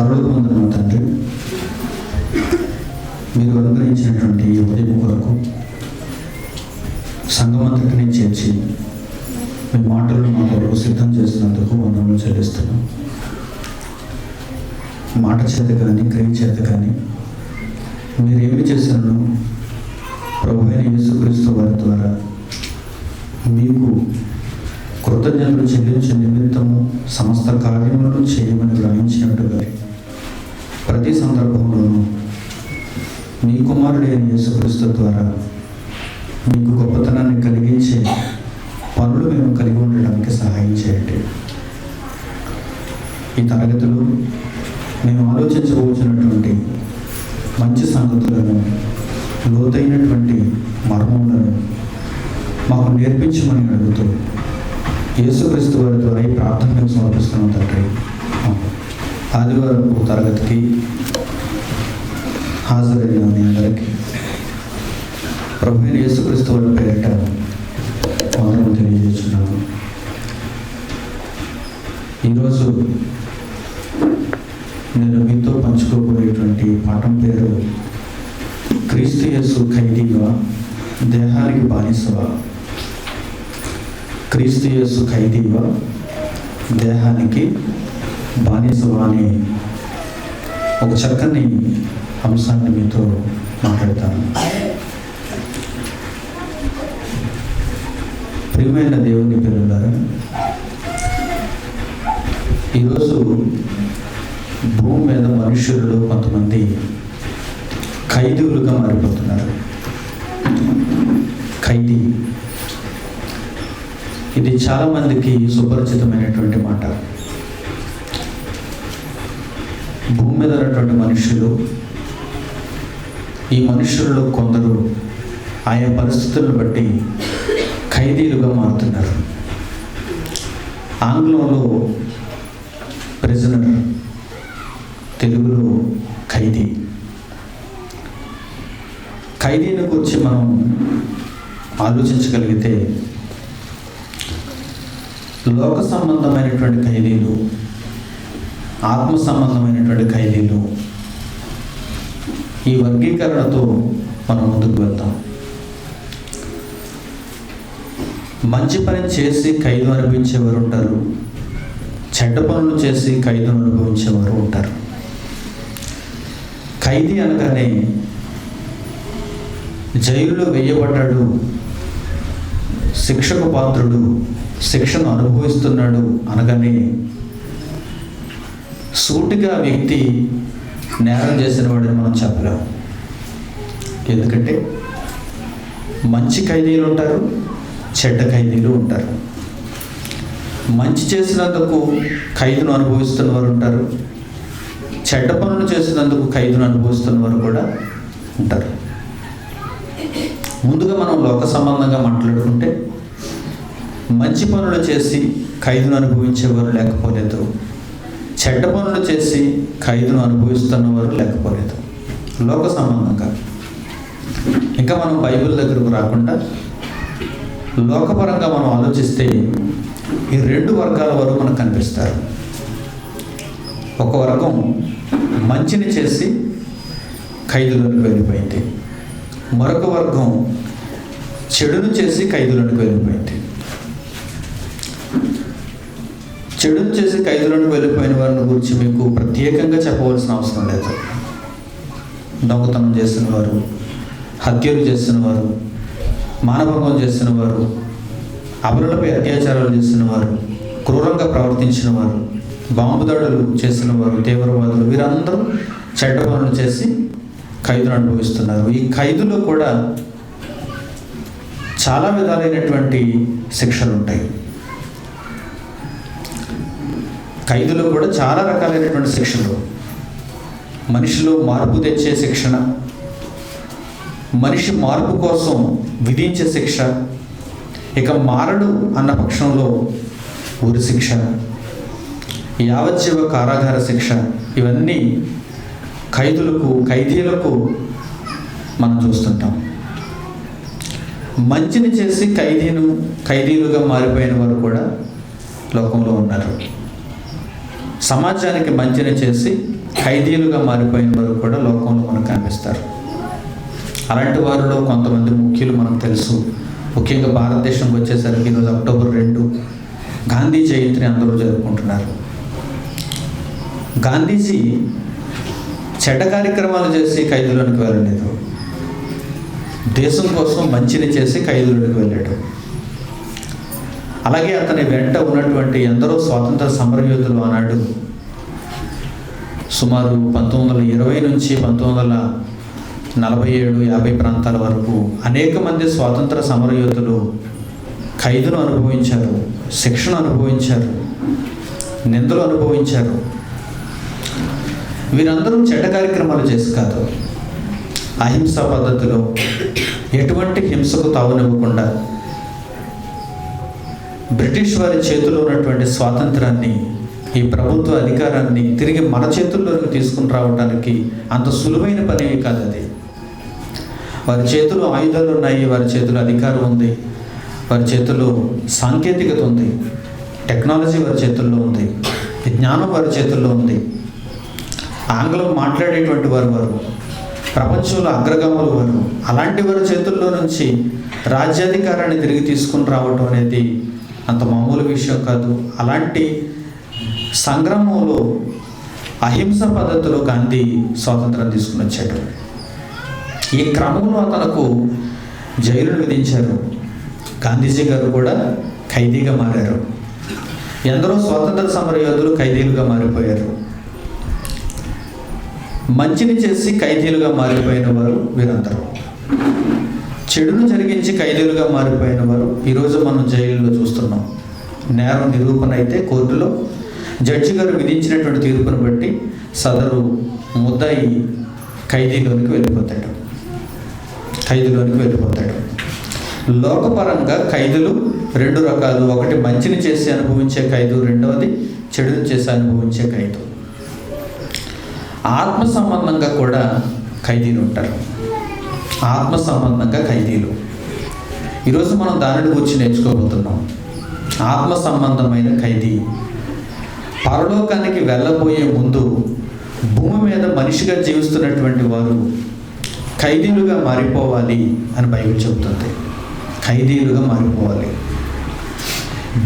పరలోకమందున్న మా తండ్రి, మీరు అనుగ్రహించినటువంటి ఈ ఉదయం కొరకు సంఘమంతటిని చేర్చి మీ మాటలను మా కొరకు సిద్ధం చేసినందుకు వందనములు చెల్లిస్తున్నాం. మాట చేత కానీ క్రియ చేత కానీ మీరేమి చేశారో ప్రభువైన యేసుక్రీస్తు వారి ద్వారా మీకు కృతజ్ఞతలు చెల్లించే నిమిత్తము సమస్త కార్యములను చేయమని గ్రహించినట్టుగా ప్రతి సందర్భంలోనూ మీ కుమారుడైన యేసుక్రీస్తు ద్వారా మీకు గొప్పతనాన్ని కలిగించే పనులు మేము కలిగి ఉండడానికి సహాయం చేయండి. ఈ తరగతిలో మేము ఆలోచించబోతున్నటువంటి మంచి సంగతులను, లోతైనటువంటి మర్మములను మాకు నేర్పించమని అడుగుతూ యేసుక్రీస్తు వారి ద్వారా ఈ ప్రార్థనకు సమర్పిస్తున్నాం తండ్రి. ఆదివారం తరగతికి హాజరైన మీ అందరికీ ప్రభువైన యేసుక్రీస్తు వారి పేరిట వందనములు తెలియజేస్తున్నాను. ఈరోజు నేను మీతో పంచుకోబోయేటువంటి పాఠం పేరు క్రీస్తు యేసు ఖైదీవా, దేహానికి బానిసవా. క్రీస్తు యేసు ఖైదీవా, దేహానికి బానిసవా అనే ఒక చక్కని అంశాన్ని మీతో మాట్లాడతాను. ప్రియమైన దేవుని పిల్లలారా, ఈరోజు భూమి మీద మనుషులలో కొంతమంది ఖైదీలుగా మారిపోతున్నారు. ఖైదీ, ఇది చాలామందికి సుపరిచితమైనటువంటి మాట. భూమి మీద ఉన్నటువంటి మనుషులు, ఈ మనుషులలో కొందరు ఆయా పరిస్థితులను బట్టి ఖైదీలుగా మారుతున్నారు. ఆంగ్లంలో ప్రిజనర్, తెలుగులో ఖైదీ. ఖైదీని గురించి మనం ఆలోచించగలిగితే లోక సంబంధమైనటువంటి ఖైదీలు, ఆత్మ సంబంధమైనటువంటి ఖైదీలు, ఈ వర్గీకరణతో మనం ముందుకు వెళ్తాం. మంచి పని చేసి ఖైదు అనిపించేవారు ఉంటారు, చెడ్డ పనులు చేసి ఖైదును అనుభవించేవారు ఉంటారు. ఖైదీ అనగానే జైలులో వేయబడ్డాడు, శిక్షకు పాత్రుడు, శిక్షను అనుభవిస్తున్నాడు అనగానే సూటిగా వ్యక్తి నేరం చేసిన వాడిని మనం చెప్పలేము. ఎందుకంటే మంచి ఖైదీలు ఉంటారు, చెడ్డ ఖైదీలు ఉంటారు. మంచి చేసినందుకు ఖైదును అనుభవిస్తున్న వారు ఉంటారు, చెడ్డ పనులు చేసినందుకు ఖైదును అనుభవిస్తున్న వారు కూడా ఉంటారు. ముందుగా మనం లోక సంబంధంగా మాట్లాడుకుంటే మంచి పనులు చేసి ఖైదును అనుభవించేవారు లేకపోలేదు, చెడ్డ పనులు చేసి ఖైదును అనుభవిస్తున్నవారు లేకపోలేదు, లోక సంబంధంగా. ఇంకా మనం బైబిల్ దగ్గరకు రాకుండా లోకపరంగా మనం ఆలోచిస్తే ఈ రెండు వర్గాల వారు మనకు కనిపిస్తారు. ఒక వర్గం మంచిని చేసి ఖైదులోనికి వెళ్ళిపోయింది, మరొక వర్గం చెడును చేసి ఖైదులోనికి వెళ్ళిపోయింది. చెడును చేసి ఖైదులోనికి వెళ్ళిపోయిన వారిని గురించి మీకు ప్రత్యేకంగా చెప్పవలసిన అవసరం లేదు. దొంగతనం చేసిన వారు, హత్యలు చేసిన వారు, మానభంగం చేసిన వారు, అబరులపై అత్యాచారాలు చేసిన వారు, క్రూరంగా ప్రవర్తించిన వారు, బాంబు దాడులు చేసిన వారు, తీవ్రవాదులు, వీరందరూ చెడ్డ పనులు చేసి ఖైదును అనుభవిస్తున్నారు. ఈ ఖైదులో కూడా చాలా విధాలైనటువంటి శిక్షలు ఉంటాయి. ఖైదులో కూడా చాలా రకాలైనటువంటి శిక్షలు, మనిషిలో మార్పు తెచ్చే శిక్షణ, మనిషి మార్పు కోసం విధించే శిక్ష, ఇక మారడు అన్న పక్షంలో ఉరి శిక్ష, యావజ్జీవ కారాగార శిక్ష, ఇవన్నీ ఖైదీలకు మనం చూస్తుంటాం. మంచిని చేసి ఖైదీలుగా మారిపోయిన వారు కూడా లోకంలో ఉన్నారు. సమాజానికి మంచిని చేసి ఖైదీలుగా మారిపోయిన వారు కూడా లోకంలో మనకు కనిపిస్తారు. అలాంటి వారిలో కొంతమంది ముఖ్యులు మనకు తెలుసు. ముఖ్యంగా భారతదేశంకి వచ్చేసరికి ఈరోజు అక్టోబర్ 2 గాంధీ జయంతిని అందరూ జరుపుకుంటున్నారు. గాంధీజీ చెడ్డ కార్యక్రమాలు చేసి ఖైదులోనికి వెళ్ళలేదు, దేశం కోసం మంచిని చేసి ఖైదులోనికి వెళ్ళాడు. అలాగే అతని వెంట ఉన్నటువంటి ఎందరో స్వాతంత్ర సమరయోధులు ఆనాడు సుమారు 1920 నుంచి 1947-50 ప్రాంతాల వరకు అనేక మంది స్వాతంత్ర సమరయోధులు ఖైదును అనుభవించారు, శిక్షను అనుభవించారు, నిందలు అనుభవించారు. వీరందరూ చెడ్డ కార్యక్రమాలు చేసి కాదు, అహింసా పద్ధతిలో ఎటువంటి హింసకు తావునివ్వకుండా బ్రిటిష్ వారి చేతిలో ఉన్నటువంటి స్వాతంత్రాన్ని, ఈ ప్రభుత్వ అధికారాన్ని తిరిగి మన చేతుల్లోకి తీసుకుని రావడానికి అంత సులువైన పని కాదు అది. వారి చేతిలో ఆయుధాలు ఉన్నాయి, వారి చేతిలో అధికారం ఉంది, వారి చేతిలో సాంకేతికత ఉంది, టెక్నాలజీ వారి చేతుల్లో ఉంది, జ్ఞానం వారి చేతుల్లో ఉంది. ఆంగ్లం మాట్లాడేటువంటి వారు ప్రపంచంలో అగ్రగాములు వారు. అలాంటి వారి చేతుల్లో నుంచి రాజ్యాధికారాన్ని తిరిగి తీసుకుని రావడం అనేది అంత మామూలు విషయం కాదు. అలాంటి సంగ్రామంలో అహింస పద్ధతిలో గాంధీ స్వాతంత్రం తీసుకుని వచ్చాడు. ఈ క్రమంలో అతనికి జైలును విధించారు. గాంధీజీ గారు కూడా ఖైదీగా మారారు. ఎందరో స్వాతంత్ర సమరయోధులు ఖైదీలుగా మారిపోయారు. మంచిని చేసి ఖైదీలుగా మారిపోయిన వారు వీరందరూ. చెడును జరిగించి ఖైదీలుగా మారిపోయిన వారు ఈరోజు మనం జైలులో చూస్తున్నాం. నేరం నిరూపణ అయితే కోర్టులో జడ్జి గారు విధించినటువంటి తీర్పును బట్టి సదరు ముద్దాయి ఖైదీలోనికి వెళ్ళిపోతాడు. లోకపరంగా ఖైదులు 2 రకాలు. ఒకటి మంచిని చేసి అనుభవించే ఖైదు, రెండవది చెడును చేసి అనుభవించే ఖైదు. ఆత్మ సంబంధంగా కూడా ఖైదీలు ఉంటారు. ఆత్మ సంబంధంగా ఖైదీలు. ఈరోజు మనం దానిని గురించి నేర్చుకోబోతున్నాం. ఆత్మ సంబంధమైన ఖైదీ పరలోకానికి వెళ్ళబోయే ముందు భూమి మీద మనిషిగా జీవిస్తున్నటువంటి వారు ఖైదీలుగా మారిపోవాలి అని బైబిల్ చెబుతుంది. ఖైదీలుగా మారిపోవాలి.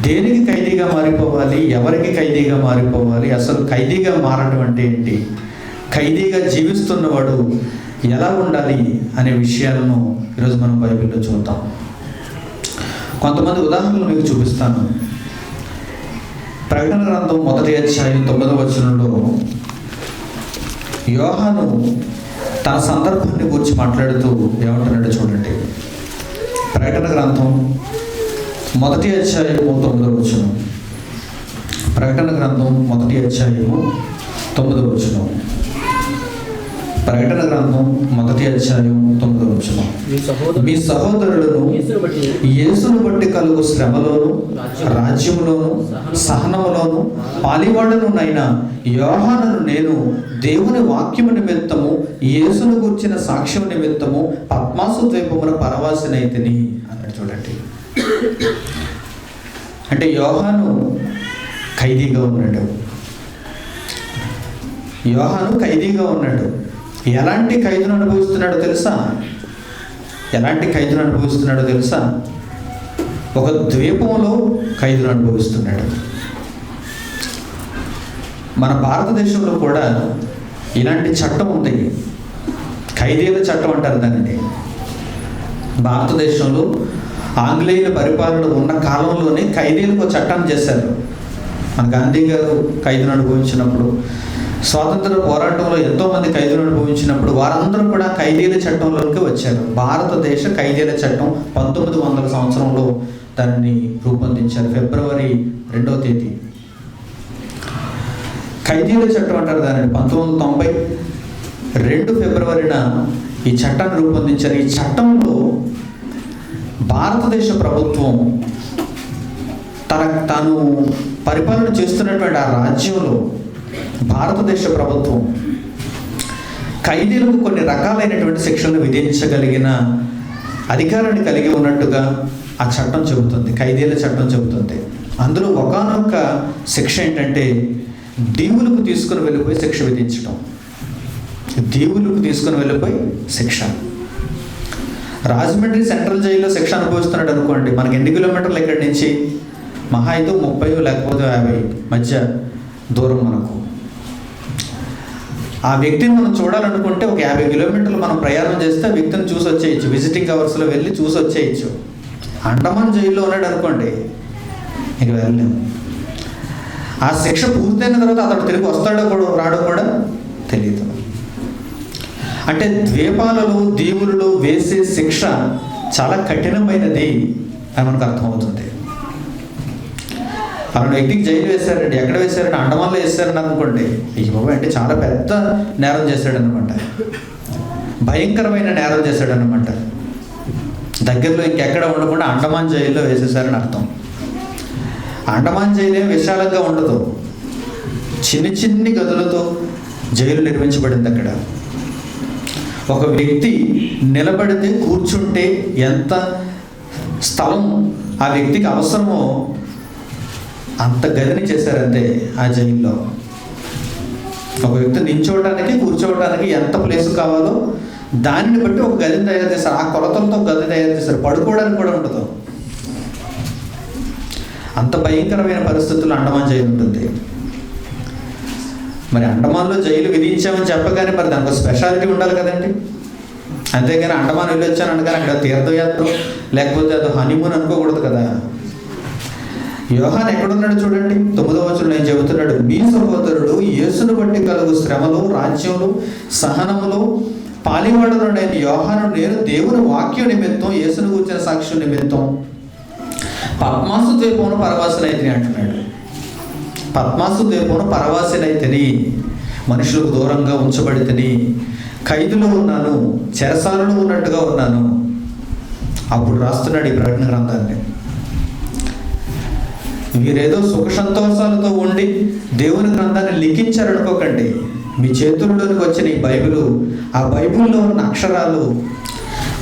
దేనికి ఖైదీగా మారిపోవాలి? ఎవరికి ఖైదీగా మారిపోవాలి? అసలు ఖైదీగా మారడం అంటే ఏంటి? ఖైదీగా జీవిస్తున్నవాడు ఎలా ఉండాలి అనే విషయాలను ఈరోజు మనం బైబిల్లో చూద్దాం. కొంతమంది ఉదాహరణలు మీకు చూపిస్తాను. ప్రకటన గ్రంథం 1వ అధ్యాయం 9వ వచనంలో యోహాను తన సందర్భాన్ని గురించి మాట్లాడుతూ ఏమంటున్నాడో చూడండి. ప్రకటన గ్రంథం 1వ అధ్యాయము 9వ వచనం. ప్రకటన గ్రంథం 1వ అధ్యాయము 9వ వచనం. ప్రకటన గ్రంథం 1వ అధ్యాయం 9వ వచనం. మీ సహోదరులను యేసును బట్టి కలుగు శ్రమలోను, రాజ్యములోను, సహనములోను పాలివాడనునైన యోహానును నేను దేవుని వాక్యము నిమిత్తము, యేసును గూర్చిన సాక్ష్యం నిమిత్తము పద్మాసు ద్వీపమున పరవాసినైతిని అన్నాడు. చూడండి, అంటే యోహాను ఖైదీగా ఉన్నాడు. యోహాను ఖైదీగా ఉన్నాడు. ఎలాంటి ఖైదును అనుభవిస్తున్నాడో తెలుసా? ఒక ద్వీపంలో ఖైదును అనుభవిస్తున్నాడు. మన భారతదేశంలో కూడా ఇలాంటి చట్టం ఉంది. ఖైదీల చట్టం అంటారు దానిని. భారతదేశంలో ఆంగ్లేయుల పరిపాలన ఉన్న కాలంలోనే ఖైదీలకు ఒక చట్టాన్ని చేశారు. మన గాంధీ గారు ఖైదును అనుభవించినప్పుడు, స్వాతంత్ర పోరాటంలో ఎంతోమంది ఖైదీలు అనుభవించినప్పుడు వారందరూ కూడా ఖైదీల చట్టంలోకి వచ్చారు. భారతదేశ ఖైదీల చట్టం 1900 సంవత్సరంలో దాన్ని రూపొందించారు. ఫిబ్రవరి 2వ తేదీ ఖైదీల చట్టం అంటారు దానిని. 1992 ఫిబ్రవరిన ఈ చట్టాన్ని రూపొందించారు. ఈ చట్టంలో భారతదేశ ప్రభుత్వం తాను పరిపాలన చేస్తున్నటువంటి ఆ రాజ్యంలో భారతదేశ ప్రభుత్వం ఖైదీలకు కొన్ని రకాలైనటువంటి శిక్షలను విధించగలిగిన అధికారాన్ని కలిగి ఉన్నట్టుగా ఆ చట్టం చెబుతుంది. ఖైదీల చట్టం చెబుతుంది. అందులో ఒకానొక శిక్ష ఏంటంటే దీవులకు తీసుకుని వెళ్ళిపోయి శిక్ష విధించడం. దీవులకు తీసుకుని వెళ్ళిపోయి శిక్ష. రాజమండ్రి సెంట్రల్ జైల్లో శిక్ష అనుభవిస్తున్నాడు అనుకోండి, మనకి ఎన్ని కిలోమీటర్లు ఇక్కడి నుంచి? మహా అయితే 30 లేకపోతే 50 మధ్య దూరం మనకు. ఆ వ్యక్తిని మనం చూడాలనుకుంటే ఒక 50 కిలోమీటర్లు మనం ప్రయాణం చేస్తే ఆ వ్యక్తిని చూసి వచ్చేయచ్చు, విజిటింగ్ అవర్స్లో వెళ్ళి చూసి వచ్చేయచ్చు. అండమాన్ జైల్లో ఉన్నాడు అనుకోండి, ఇక వెళ్ళలేము. ఆ శిక్ష పూర్తయిన తర్వాత అతడు తిరిగి వస్తాడో కూడా రాడో కూడా తెలియదు. అంటే ద్వీపాలలో దీవులలో వేసే శిక్ష చాలా కఠినమైనది అని మనకు అర్థమవుతుంది. అలాంటి వ్యక్తికి జైలు వేశారండి. ఎక్కడ వేశారంటే అండమాన్లో వేశారని అనుకోండి, ఈ బాబు అంటే చాలా పెద్ద నేరం చేశాడనమాట, భయంకరమైన నేరం చేశాడనమాట. దగ్గరలో ఇంకెక్కడ ఉండకుండా అండమాన్ జైల్లో వేసేసారని అర్థం. అండమాన్ జైలు ఏం విశాలంగా ఉండదు, చిన్ని గదులతో జైలు నిర్మించబడింది. అక్కడ ఒక వ్యక్తి నిలబడితే కూర్చుంటే ఎంత స్థలం ఆ వ్యక్తికి అవసరమో అంత గదిని చేశారంతే ఆ జైల్లో. ఒక వ్యక్తి నించోవడానికి కూర్చోవడానికి ఎంత ప్లేస్ కావాలో దానిని బట్టి ఒక గదిని తయారు చేశారు. ఆ కొలతలతో గది తయారు చేశారు. పడుకోవడానికి కూడా ఉండదు. అంత భయంకరమైన పరిస్థితుల్లో అండమాన్ జైలు ఉంటుంది. మరి అండమాన్లో జైలు విధించామని చెప్పగానే మరి దానికి ఒక స్పెషాలిటీ ఉండాలి కదండి. అంతేగాని అండమాన్ వెళ్ళి వచ్చాను అనగానే అక్కడ తీర్థయాత్ర లేకపోతే అది హనీమూన్ అనుకోకూడదు కదా. యోహాను ఎక్కడున్నాడు చూడండి, 9వ వచనంలో నేను చెబుతున్నాడు, మీ సహోదరుడు యేసును బట్టి కలుగు శ్రమలు, రాజ్యములు, సహనములు పాలివాడును నేను యోహాను, నేను దేవుని వాక్యం నిమిత్తం, యేసును కూర్చిన సాక్ష్యం నిమిత్తం పద్మాసు ద్వీపమును పరవాసినైతిని అంటున్నాడు. పద్మాసు ద్వీపమును పరవాసినైతిని, మనుషులకు దూరంగా ఉంచబడితిని, ఖైదులో ఉన్నాను, చెరసాలలో ఉన్నట్టుగా ఉన్నాను. అప్పుడు రాస్తున్నాడు ఈ ప్రకటన గ్రంథాన్ని. మీరేదో సుఖ సంతోషాలతో ఉండి దేవుని గ్రంథాన్ని లిఖించారనుకోకండి. మీ చేతుల్లోనికి వచ్చిన ఈ బైబిలు, ఆ బైబిల్లో ఉన్న అక్షరాలు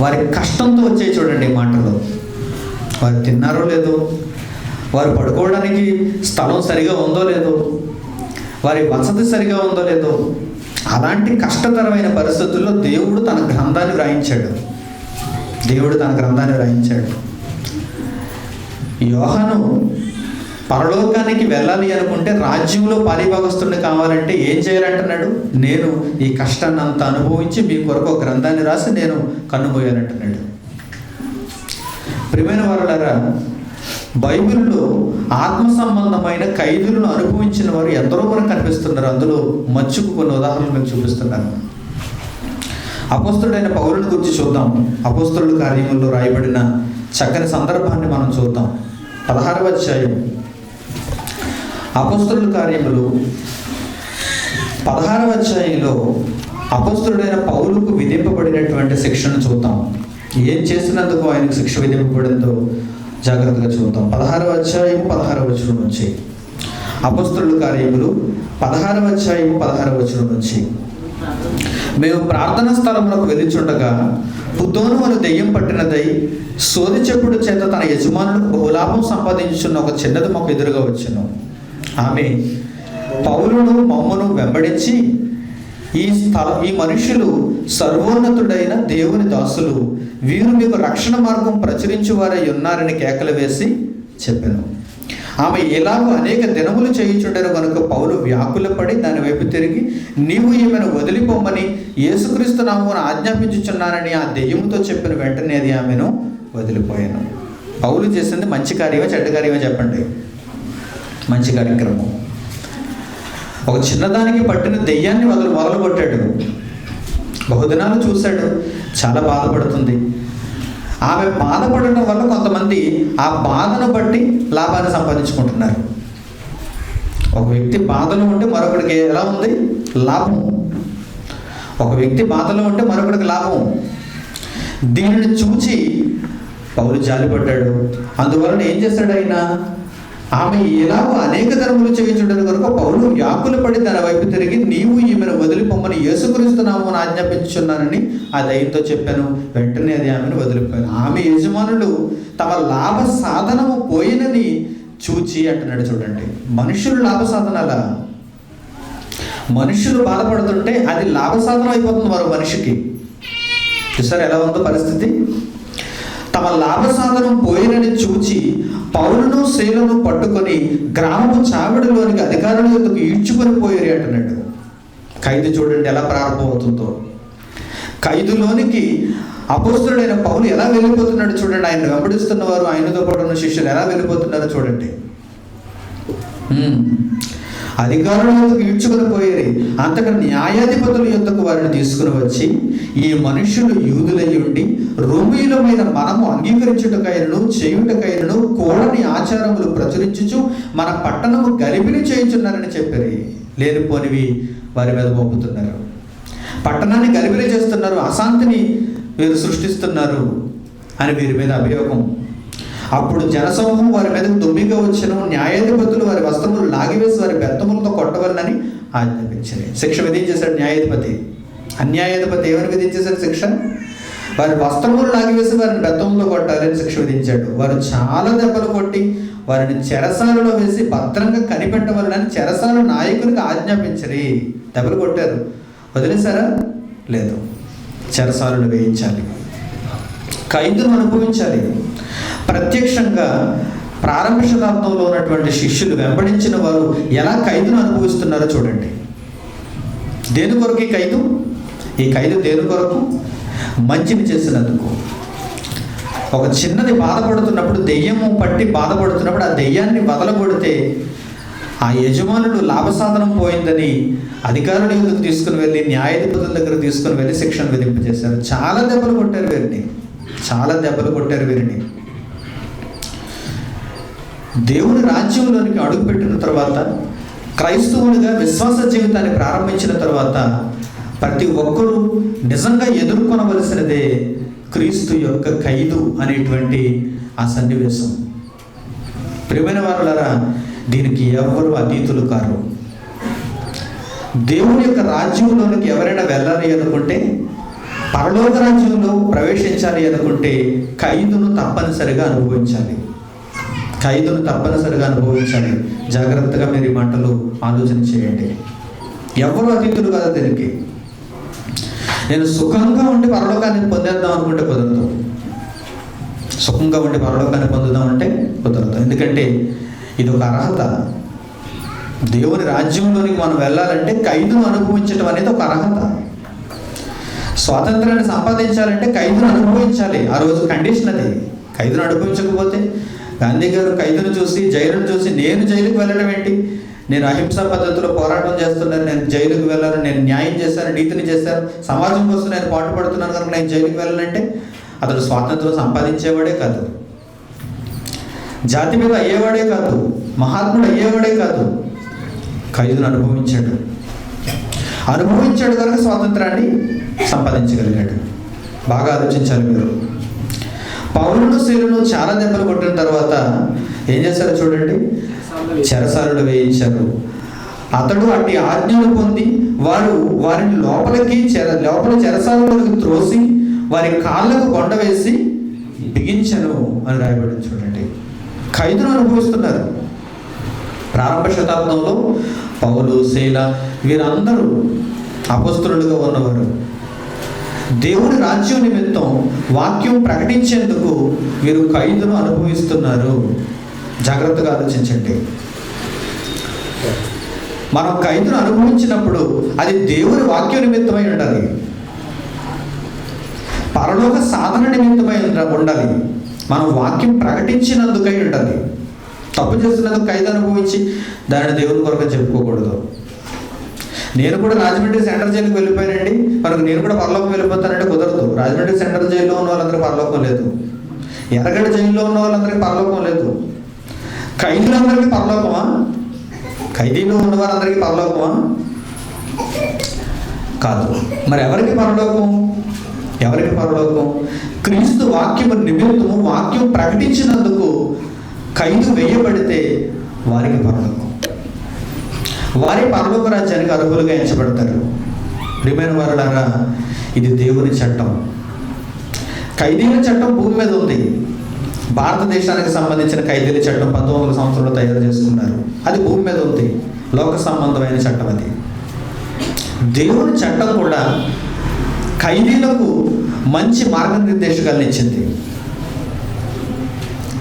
వారి కష్టంతో వచ్చాయి చూడండి. మాటలు వారు తిన్నారో లేదో, వారు పడుకోవడానికి స్థలం సరిగా ఉందో లేదో, వారి వసతి సరిగా ఉందో లేదో, అలాంటి కష్టతరమైన పరిస్థితుల్లో దేవుడు తన గ్రంథాన్ని వ్రాయించాడు. యోహాను పరలోకానికి వెళ్ళాలి అనుకుంటే, రాజ్యంలో పాలిభాగస్తుడిని కావాలంటే ఏం చేయాలంటున్నాడు? నేను ఈ కష్టాన్ని అంతా అనుభవించి మీ కొరకు ఒక గ్రంథాన్ని రాసి నేను కన్నుమోయాలంటున్నాడు. ప్రియమైన వారులారా, బైబిల్లో ఆత్మ సంబంధమైన ఖైదులను అనుభవించిన వారు ఎందరో మనకు కనిపిస్తున్నారు. అందులో మచ్చుకు కొన్ని ఉదాహరణలు మీకు చూపిస్తున్నాను. అపోస్తలుడైన పౌలుని గురించి చూద్దాం. అపోస్తలుల కార్యముల్లో రాయబడిన చక్కని సందర్భాన్ని మనం చూద్దాం. 16వ అధ్యాయం అపోస్తలుల కార్యములు 16వ అధ్యాయంలో అపోస్తలుడైన పౌలుకు విధింపబడినటువంటి శిక్షను చూద్దాం. ఏం చేసినందుకు ఆయనకు శిక్ష విధింపబడిందో జాగ్రత్తగా చూద్దాం. 16వ అధ్యాయం 16వ వచనం నుంచి. అపోస్తలుల కార్యములు 16వ అధ్యాయం 16వ వచనం నుంచి. మేము ప్రార్థనా స్థలములకు వెళ్ళుచుండగా పుతోను అను దెయ్యం పట్టినదై సోది చెప్పుడు చేత తన యజమానులకు బహులాభం సంపాదించున్న ఒక చిన్నది మాకు ఎదురుగా వచ్చెను. ఆమె పౌలును మమ్మును వెంబడించి, ఈ మనుషులు సర్వోన్నతుడైన దేవుని దాసులు, వీరు మీకు రక్షణ మార్గం ప్రచురించువారై ఉన్నారని కేకలు వేసి చెప్పాను. ఆమె ఎలాగో అనేక దినములు చేయుచుండెను కనుక పౌలు వ్యాకులపడి దాని వైపు తిరిగి, నీవు ఈమెను వదిలిపోమ్మని యేసుక్రీస్తు నామమున ఆజ్ఞాపించుచున్నానని ఆ దెయ్యముతో చెప్పిన వెంటనే అది ఆమెను వదిలిపోయాను. పౌలు చేసింది మంచి కార్యమో చెడ్డ కార్యమో చెప్పండి? మంచి కార్యక్రమం. ఒక చిన్నదానికి పట్టిన దెయ్యాన్ని మొదలుకొట్టాడు. బహుదినాలు చూశాడు, చాలా బాధపడుతుంది. ఆమె బాధపడటం వల్ల కొంతమంది ఆ బాధను బట్టి లాభాన్ని సంపాదించుకుంటున్నారు. ఒక వ్యక్తి బాధలో ఉంటే మరొకడికి ఎలా ఉంది? లాభం. ఒక వ్యక్తి బాధలో ఉంటే మరొకడికి లాభం. దీనిని చూచి పౌలు జాలిపడ్డాడు. అందువలన ఏం చేశాడు ఆయన? ఆమె ఎలాగో అనేక ధర్మములు చేయించుండను కనుక పౌలు వ్యాకుల పడి దాని వైపు తిరిగి, నీవు ఈమెను వదిలిపోమ్మని యేసుక్రీస్తు నామమున ఆజ్ఞాపించుచున్నానని ఆ దయ్యంతో చెప్పాను. వెంటనే అది ఆమెను వదిలిపోయాను. ఆమె యజమానులు తమ లాభ సాధనము పోయినని చూచి అంటున్నాడు. చూడండి, మనుషులు లాభ సాధనాల మనుషులు బాధపడుతుంటే అది లాభసాధనం అయిపోతుంది మరో మనిషికి. చూసారు ఎలా ఉందో పరిస్థితి? తమ లాభసాధనం పోయినని చూచి పౌలును శీలను పట్టుకొని గ్రామము చావిడిలోనికి అధికారుల యొద్దకు ఈడ్చుకొని పోయేరి అంటున్నాడు. ఖైదు చూడండి ఎలా ప్రారంభమవుతుందో. ఖైదులోనికి అపోస్తలుడైన పౌలు ఎలా వెళ్ళిపోతున్నాడు చూడండి. ఆయన వెంబడిస్తున్న వారు, ఆయనతో పాటు ఉన్న శిష్యులు ఎలా వెళ్ళిపోతున్నారో చూడండి. అధికారుల యొద్దకు ఈడ్చుకొని పోయేరి. అంతగా న్యాయాధిపతుల యొద్దకు వారిని తీసుకుని వచ్చి, ఈ మనుషులు యూదులై ఉండి రోమీయులమైన మనము అంగీకరించుటకైనను చేయుటకైనను కూడని ఆచారములు ప్రచురించుచు మన పట్టణము గలిబిలి చేయించున్నారని చెప్పారు. లేనిపోనివి వారి మీద మోపుతున్నారు. పట్టణాన్ని గలిబిలి చేస్తున్నారు, అశాంతిని వీరు సృష్టిస్తున్నారు అని వీరి మీద అభియోగం. అప్పుడు జనసమూహం వారి మీద దుమ్మిగా వచ్చెను. న్యాయాధిపతులు వారి వస్త్రములు లాగివేసి వారి బెత్తములతో కొట్టవలనని ఆజ్ఞాపించారు. శిక్ష విధించేశాడు న్యాయాధిపతి. అన్యాయాధిపతి ఏమని విధించేశాడు శిక్ష? వారి వస్త్రములు లాగివేసి వారిని బెత్తములతో కొట్టాలని శిక్ష విధించాడు. వారు చాలా దెబ్బలు కొట్టి వారిని చెరసాలలో వేసి భద్రంగా కనిపెట్టవలనని చెరసాల నాయకునికి ఆజ్ఞాపించరు. దెబ్బలు కొట్టారు, వదిలేశారా? లేదు, చెరసాలను వేయించాలి, ఖైదును అనుభవించాలి. ప్రత్యక్షంగా ప్రారంభ శతాబ్దంలో ఉన్నటువంటి శిష్యులు వెంబడించిన వారు ఎలా ఖైదును అనుభవిస్తున్నారో చూడండి. దేని కొరకు ఈ ఖైదు? ఈ ఖైదు దేని కొరకు? మంచిని చేసినందుకు. ఒక చిన్నది బాధపడుతున్నప్పుడు, దెయ్యము పట్టి బాధపడుతున్నప్పుడు ఆ దెయ్యాన్ని వదలగొడితే ఆ యజమానుడు లాభసాధనం పోయిందని అధికారుల దగ్గరకు తీసుకుని వెళ్ళి, న్యాయాధిపతుల దగ్గర తీసుకుని వెళ్ళి శిక్షను విధింపజేశారు. చాలా దెబ్బలు కొట్టారు వీరిని, చాలా దెబ్బలు కొట్టారు వీరిని. దేవుని రాజ్యంలోనికి అడుగుపెట్టిన తర్వాత, క్రైస్తవునిగా విశ్వాస జీవితాన్ని ప్రారంభించిన తర్వాత ప్రతి ఒక్కరూ నిజంగా ఎదుర్కొనవలసినదే క్రీస్తు యొక్క ఖైదు అనేటువంటి ఆ సన్నివేశం. ప్రియమైన వారులారా, దీనికి ఎవరు అతీతులు కారు. దేవుని యొక్క రాజ్యంలోనికి ఎవరైనా వెళ్ళాలి అనుకుంటే, పరలోక రాజ్యంలో ప్రవేశించాలి అనుకుంటే ఖైదును తప్పనిసరిగా అనుభవించాలి. ఖైదును తప్పనిసరిగా అనుభవించాలి. జాగ్రత్తగా మీరు ఈ మాటలు ఆలోచన చేయండి. ఎవరు అతీతులు కాదు దీనికి. నేను సుఖంగా ఉండి పరలోకాన్ని పొందేద్దాం అనుకుంటే కుదరదు. సుఖంగా ఉండి పరలోకాన్ని పొందుదాం అంటే కుదరదు. ఎందుకంటే ఇది ఒక అర్హత. దేవుని రాజ్యంలోనికి మనం వెళ్ళాలంటే ఖైదును అనుభవించడం అనేది ఒక అర్హత. స్వాతంత్రాన్ని సంపాదించాలంటే ఖైదును అనుభవించాలి. ఆ రోజు కండిషన్ అది. ఖైదును అనుభవించకపోతే, గాంధీ గారు ఖైదును చూసి, జైలును చూసి, నేను జైలుకు వెళ్ళడం ఏంటి, నేను అహింసా పద్ధతిలో పోరాటం చేస్తున్నాను, నేను జైలుకు వెళ్ళాను, నేను న్యాయం చేశాను, నీతిని చేశాను, సమాజం కోసం నేను పాటుపడుతున్నాను కనుక నేను జైలుకు వెళ్ళాలంటే అతడు స్వాతంత్రం సంపాదించేవాడే కాదు, జాతి మీద అయ్యేవాడే కాదు, మహాత్ముడు అయ్యేవాడే కాదు. ఖైదును అనుభవించాడు కనుక స్వాతంత్రాన్ని సంపాదించగలిగాడు. బాగా ఆలోచించాలి మీరు. పౌలును శీలను చాలా దెబ్బలు కొట్టిన తర్వాత ఏం చేశారో చూడండి. చెరసాలలో వేయించారు. అతడు అట్టి ఆజ్ఞలు పొంది వారిని లోపల చెరసాలలోకి త్రోసి వారి కాళ్ళకు కొండ వేసి బిగించను అని రాయబడింది చూడండి. ఖైదును అనుభవిస్తున్నారు. ప్రారంభ శతాబ్దంలో పౌలు, శీల వీరందరూ అపొస్తలులుగా ఉన్నవారు. దేవుని రాజ్యం నిమిత్తం వాక్యం ప్రకటించేందుకు వీరు ఖైదును అనుభవిస్తున్నారు. జాగ్రత్తగా ఆలోచించండి. మనం ఖైదును అనుభవించినప్పుడు అది దేవుని వాక్యం నిమిత్తమై ఉండాలి, పరలోక సాధన నిమిత్తమై ఉండాలి, మనం వాక్యం ప్రకటించినందుకై ఉండాలి. తప్పు చేస్తున్నందుకు ఖైదు అనుభవించి దానిని దేవుని కొరకు చెప్పుకోకూడదు. నేను కూడా రాజమండ్రి సెంట్రల్ జైలుకి వెళ్ళిపోయానండి, మనకు నేను కూడా పరలోకం వెళ్ళిపోతానంటే కుదరదు. రాజమండ్రి సెంట్రల్ జైల్లో ఉన్న వాళ్ళందరికీ పరలోకం లేదు, ఎర్రగడ్డ జైల్లో ఉన్న వాళ్ళందరికీ పరలోకం లేదు. ఖైదీలందరికీ పరలోకమా? ఖైదీలో ఉన్న వారందరికీ పరలోకమా? కాదు. మరి ఎవరికి పరలోకం? ఎవరికి పరలోకం? క్రీస్తు వాక్యము నిమిత్తము వాక్యం ప్రకటించినందుకు ఖైదు వేయబడితే వారికి పరలోకం. వారి పరలోక రాజ్యానికి అర్హులుగా ఎంచబడతారు. ప్రియమైన వారులారా, ఇది దేవుని చట్టం. ఖైదీల చట్టం భూమి మీద ఉంది. భారతదేశానికి సంబంధించిన ఖైదీల చట్టం 1900 సంవత్సరంలో తయారు చేసుకున్నారు. అది భూమి మీద ఉంది. లోక సంబంధమైన చట్టం అది. దేవుని చట్టం కూడా ఖైదీలకు మంచి మార్గనిర్దేశకాలను ఇచ్చింది.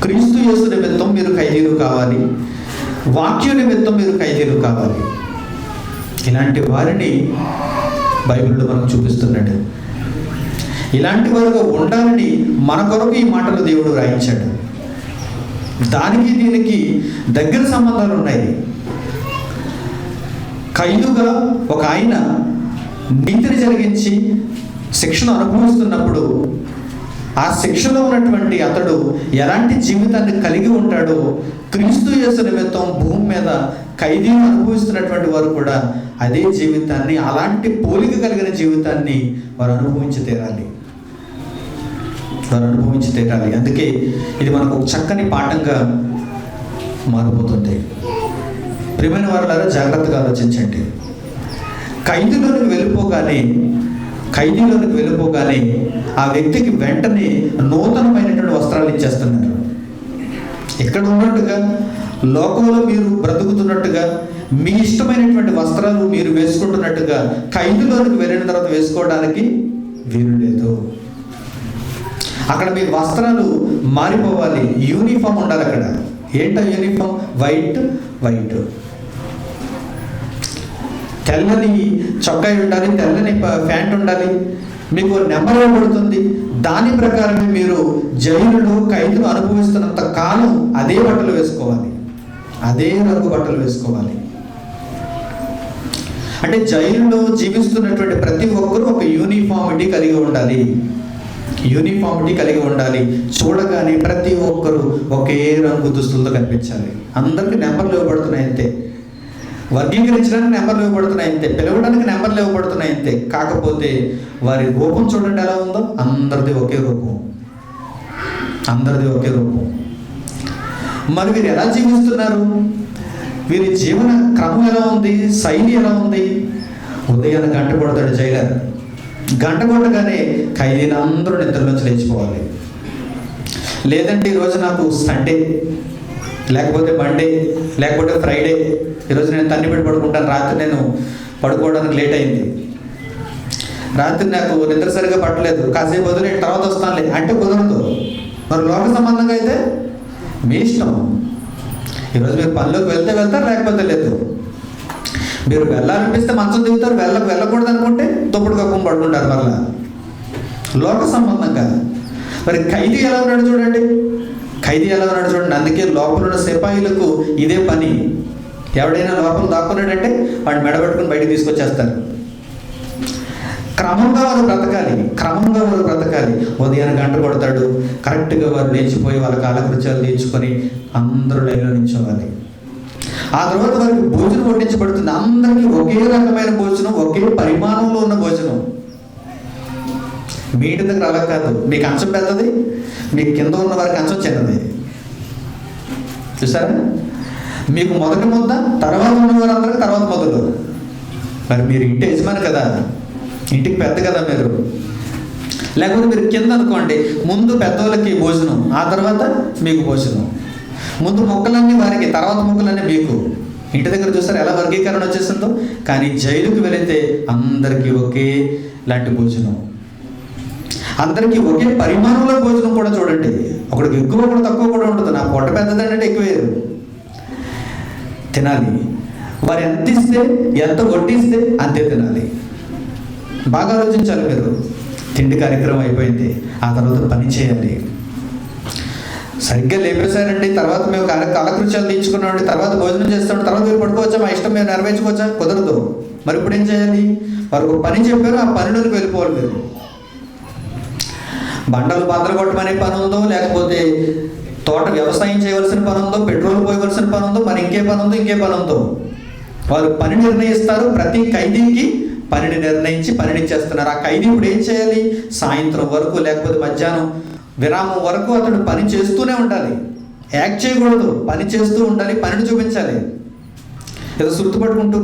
క్రీస్తు యేసు నిమిత్తం మీరు ఖైదీలు కావాలి, వాక్య నిమిత్తం మీరు ఖైదీలు కావాలి. ఇలాంటి వారిని బైబిల్లో మనకు చూపిస్తున్నాడు. ఇలాంటి వారుగా ఉండాలని మన కొరకు ఈ మాటలు దేవుడు రాయించాడు. దానికి దీనికి దగ్గర సంబంధాలు ఉన్నాయి. ఖైదుగా ఒక ఆయన నీతిని జరిగించి శిక్షను అనుభవిస్తున్నప్పుడు ఆ శిక్షలో ఉన్నటువంటి అతడు ఎలాంటి జీవితాన్ని కలిగి ఉంటాడో క్రీస్తు యేసు నిమిత్తం భూమి మీద ఖైదీలు అనుభవిస్తున్నటువంటి వారు కూడా అదే జీవితాన్ని, అలాంటి పోలిక కలిగిన జీవితాన్ని వారు అనుభవించి తీరాలి. అందుకే ఇది మనకు ఒక చక్కని పాఠంగా మారిపోతుంది. ప్రియమైన వారులారా, జాగ్రత్తగా ఆలోచించండి. ఖైదీలోనికి వెళ్ళిపోగానే ఆ వ్యక్తికి వెంటనే నూతనమైనటువంటి వస్త్రాలు ఇచ్చేస్తున్నారు. ఇక్కడ ఉన్నట్టుగా లోకంలో మీరు బ్రతుకుతున్నట్టుగా మీ ఇష్టమైనటువంటి వస్త్రాలు మీరు వేసుకుంటున్నట్టుగా ఖైదులోనికి వెళ్ళిన తర్వాత వేసుకోవడానికి వీలు లేదు. అక్కడ మీ వస్త్రాలు మారిపోవాలి. యూనిఫామ్ ఉండాలి. అక్కడ ఏంటో యూనిఫామ్? వైట్. తెల్లని చొక్కా ఉండాలి, తెల్లని ప్యాంట్ ఉండాలి. మీకు నెంబర్ ఇవ్వబడుతుంది. దాని ప్రకారమే మీరు జైలులో ఖైదును అనుభవిస్తున్నంత కాలం అదే బట్టలు వేసుకోవాలి, అదే రంగు బట్టలు వేసుకోవాలి. అంటే జైలులో జీవిస్తున్నటువంటి ప్రతి ఒక్కరూ ఒక యూనిఫామిటీ కలిగి ఉండాలి. చూడగానే ప్రతి ఒక్కరూ ఒకే రంగు దుస్తులతో కనిపించాలి. అందరికీ నెంబర్లు ఇవ్వబడుతున్నాయి అంతే, వర్గీకరించడానికి నెంబర్లు ఇవ్వబడుతున్నాయి అంతే, పిలవడానికి నెంబర్లు ఇవ్వబడుతున్నాయి అంతే. కాకపోతే వారి రూపం చూడండి ఎలా ఉందో, అందరిది ఒకే రూపం. మరి వీరు ఎలా జీవిస్తున్నారు? వీరి జీవన క్రమం ఎలా ఉంది? శైలి ఎలా ఉంది? ఉదయాన్ని గంట కొడతాడు జైలర్. గంట కొట్టగానే ఖైదీలు అందరూ నిద్రలోంచి లేచిపోవాలి. లేదంటే ఈరోజు నాకు సండే, లేకపోతే మండే, లేకపోతే ఫ్రైడే, ఈరోజు నేను తన్ని పెట్టి పడుకుంటాను, రాత్రి నేను పడుకోవడానికి లేట్ అయింది, రాత్రి నాకు నిద్ర సరిగా పట్టలేదు, కాసేపు వదిలే తర్వాత వస్తానులే అంటే కుదరదు. మరి లోక సంబంధంగా అయితే మీ ఇష్టం. ఈరోజు మీరు పనిలోకి వెళ్తారు, లేకపోతే లేదు. మీరు వెళ్ళాలనిపిస్తే మంచం దిగుతారు, వెళ్ళకూడదు అనుకుంటే దుప్పటి కప్పుకొని పడుకుంటారు. మరలా లోక సంబంధంగా. మరి ఖైదీ ఎలా ఉన్నాడు చూడండి. అందుకే లోపల ఉన్న సిపాయిలకు ఇదే పని. ఎవడైనా లోపల దాక్కున్నాడంటే వాడిని మెడబెట్టుకుని బయటకు తీసుకొచ్చేస్తారు. క్రమంగా వారు బ్రతకాలి. ఉదయాన్ని గంట కొడతాడు, కరెక్ట్గా వారు లేచిపోయి వాళ్ళ కాలకృత్యాలు తీర్చుకొని అందరూ లైన్లో నిల్చోవాలి. ఆ తర్వాత వారికి భోజనం వడ్డించబడుతుంది. అందరికీ ఒకే రకమైన భోజనం, ఒకే పరిమాణంలో ఉన్న భోజనం. మీ ఇంటి దగ్గర అలా కాదు. మీ కంచం పెద్దది, మీ కింద ఉన్న వారికి కంచం చిన్నది. చూసారా? మీకు మొదటి ముద్ద, తర్వాత ఉన్న వారందరికీ తర్వాత మొదలు. మరి మీరు ఇంటి యజమాని కదా, ఇంటికి పెద్ద కదా మీరు. లేకపోతే మీరు కింద అనుకోండి, ముందు పెద్దవాళ్ళకి భోజనం, ఆ తర్వాత మీకు భోజనం. ముందు మొక్కలన్నీ వారికి, తర్వాత మొక్కలన్నీ మీకు. ఇంటి దగ్గర చూస్తారు ఎలా వర్గీకరణ వచ్చేస్తుందో. కానీ జైలుకి వెళితే అందరికీ ఒకే లాంటి భోజనం, అందరికీ ఒకే పరిమాణంలో భోజనం కూడా చూడండి. ఒకడికి ఎక్కువ కూడా తక్కువ కూడా ఉంటుంది. నా పొట్ట పెద్దదంటే ఎక్కువేరు తినాలి. వారు ఎంత ఇస్తే, ఎంత వడ్డిస్తే అంతే తినాలి. బాగా ఆలోచించాలి మీరు. తిండి కార్యక్రమం అయిపోయింది, ఆ తర్వాత పని చేయాలి. సరిగ్గా లేపేశారండి, తర్వాత మేము కాలకృత్యాలు తీర్చుకున్నామండి, తర్వాత భోజనం చేస్తాం, తర్వాత మీరు పడుకోవచ్చా, మా ఇష్టం మేము నెరవేర్చుకోవచ్చా? కుదరదు. మరి ఇప్పుడు ఏం చేయాలి? వారు ఒక పని చెప్పారు, ఆ పనిలోకి వెళ్ళిపోవాలి. మీరు బండలు బద్దలు కొట్టమనే పని ఉందో, లేకపోతే తోట వ్యవసాయం చేయవలసిన పని ఉందో, పెట్రోల్ పోయవలసిన పని ఉందో, మరి ఇంకే పని ఉందో వారు పని నిర్ణయిస్తారు. ప్రతి ఖైదీకి పనిని నిర్ణయించి పనినిచ్చేస్తున్నారు. ఆ ఖైదీ ఇప్పుడు ఏం చేయాలి? సాయంత్రం వరకు, లేకపోతే మధ్యాహ్నం విరామం వరకు అతడు పని చేస్తూనే ఉండాలి. యాక్ట్ చేయకూడదు, పని చేస్తూ ఉండాలి, పనిని చూపించాలి. ఏదో సుత్తు పట్టుకుంటూ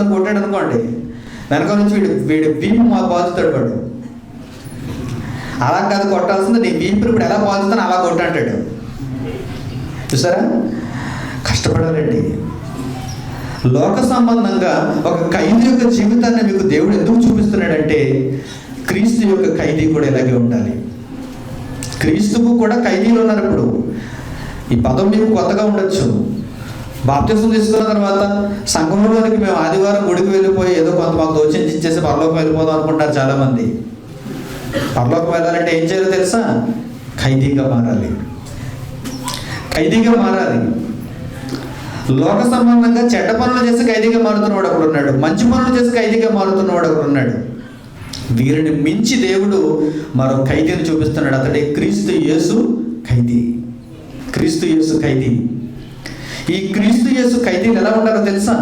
అని కొట్టాడు అనుకోండి, వెనక నుంచి వీడి వీపు బాదుతాడు వాడు. అలా కాదు కొట్టాల్సింది, నీ వీపు ఇప్పుడు ఎలా బాదుతాను అలా కొట్టంటాడు. చూసారా? కష్టపడాలండి. లోక సంబంధంగా ఒక ఖైదీ యొక్క జీవితాన్ని మీకు దేవుడు ఎందుకు చూపిస్తున్నాడంటే క్రీస్తు యొక్క ఖైదీ కూడా ఇలాగే ఉండాలి. క్రీస్తుకు కూడా ఖైదీలు ఉన్నారు. ఇప్పుడు ఈ పదం మీకు కొత్తగా ఉండొచ్చు. బాప్తిసం తీసుకున్న తర్వాత సంఘంలోనికి మేము ఆదివారం గుడికి వెళ్ళిపోయి ఏదో కొంత మాకు దోచించి ఇచ్చేసి పరలోకం వెళ్ళిపోదాం అనుకుంటారు చాలామంది. పరలోకం వెళ్ళాలంటే ఏం చేయాలో తెలుసా? ఖైదీగా మారాలి. ఖైదీగా మారాలి. లోక సంబంధంగా చెడ్డ పనులు చేసి ఖైదీగా మారుతున్నవాడు ఒకడు ఉన్నాడు, మంచి పనులు చేసి ఖైదీగా మారుతున్నవాడు ఒకడు ఉన్నాడు. వీరిని మించి దేవుడు మరో ఖైదీని చూపిస్తున్నాడు. అతడే క్రీస్తు యేసు ఖైదీ. క్రీస్తు యేసు ఖైదీ. ఈ క్రీస్తు యేసు ఖైదీలు ఎలా ఉండాలో తెలుసా?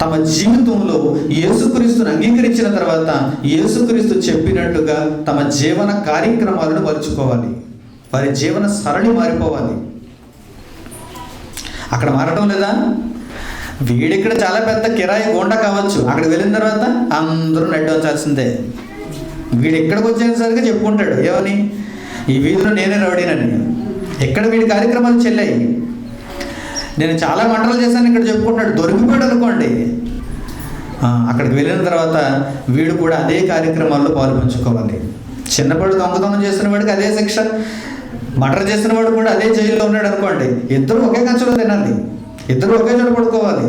తమ జీవితంలో యేసుక్రీస్తుని అంగీకరించిన తర్వాత యేసుక్రీస్తు చెప్పినట్టుగా తమ జీవన కార్యక్రమాలను మలుచుకోవాలి. వారి జీవన సరళి మారిపోవాలి. అక్కడ మారటం లేదా? వీడిక్కడ చాలా పెద్ద కిరాయి గోండా కావచ్చు, అక్కడికి వెళ్ళిన తర్వాత అందరూ నెట్ వచ్చాల్సిందే. వీడు ఎక్కడికి వచ్చేసరికి చెప్పుకుంటాడు ఏమని, ఈ వీధిలో నేనే రౌడీనని. ఎక్కడ వీడి కార్యక్రమాలు చెల్లాయి. నేను చాలా వంటలు చేశాను ఇక్కడ చెప్పుకుంటాడు. దొరికిపోయాడు అనుకోండి, అక్కడికి వెళ్ళిన తర్వాత వీడు కూడా అదే కార్యక్రమాల్లో పాల్పంచుకోవాలి. చిన్నప్పుడు దొంగతనం చేసిన వాడికి అదే శిక్ష, మర్డర్ చేసిన వాడు కూడా అదే జైల్లో ఉన్నాడు అనుకోండి. ఇద్దరు ఒకే కంచెలో తినాలి, ఇద్దరు ఒకే చోట పడుకోవాలి.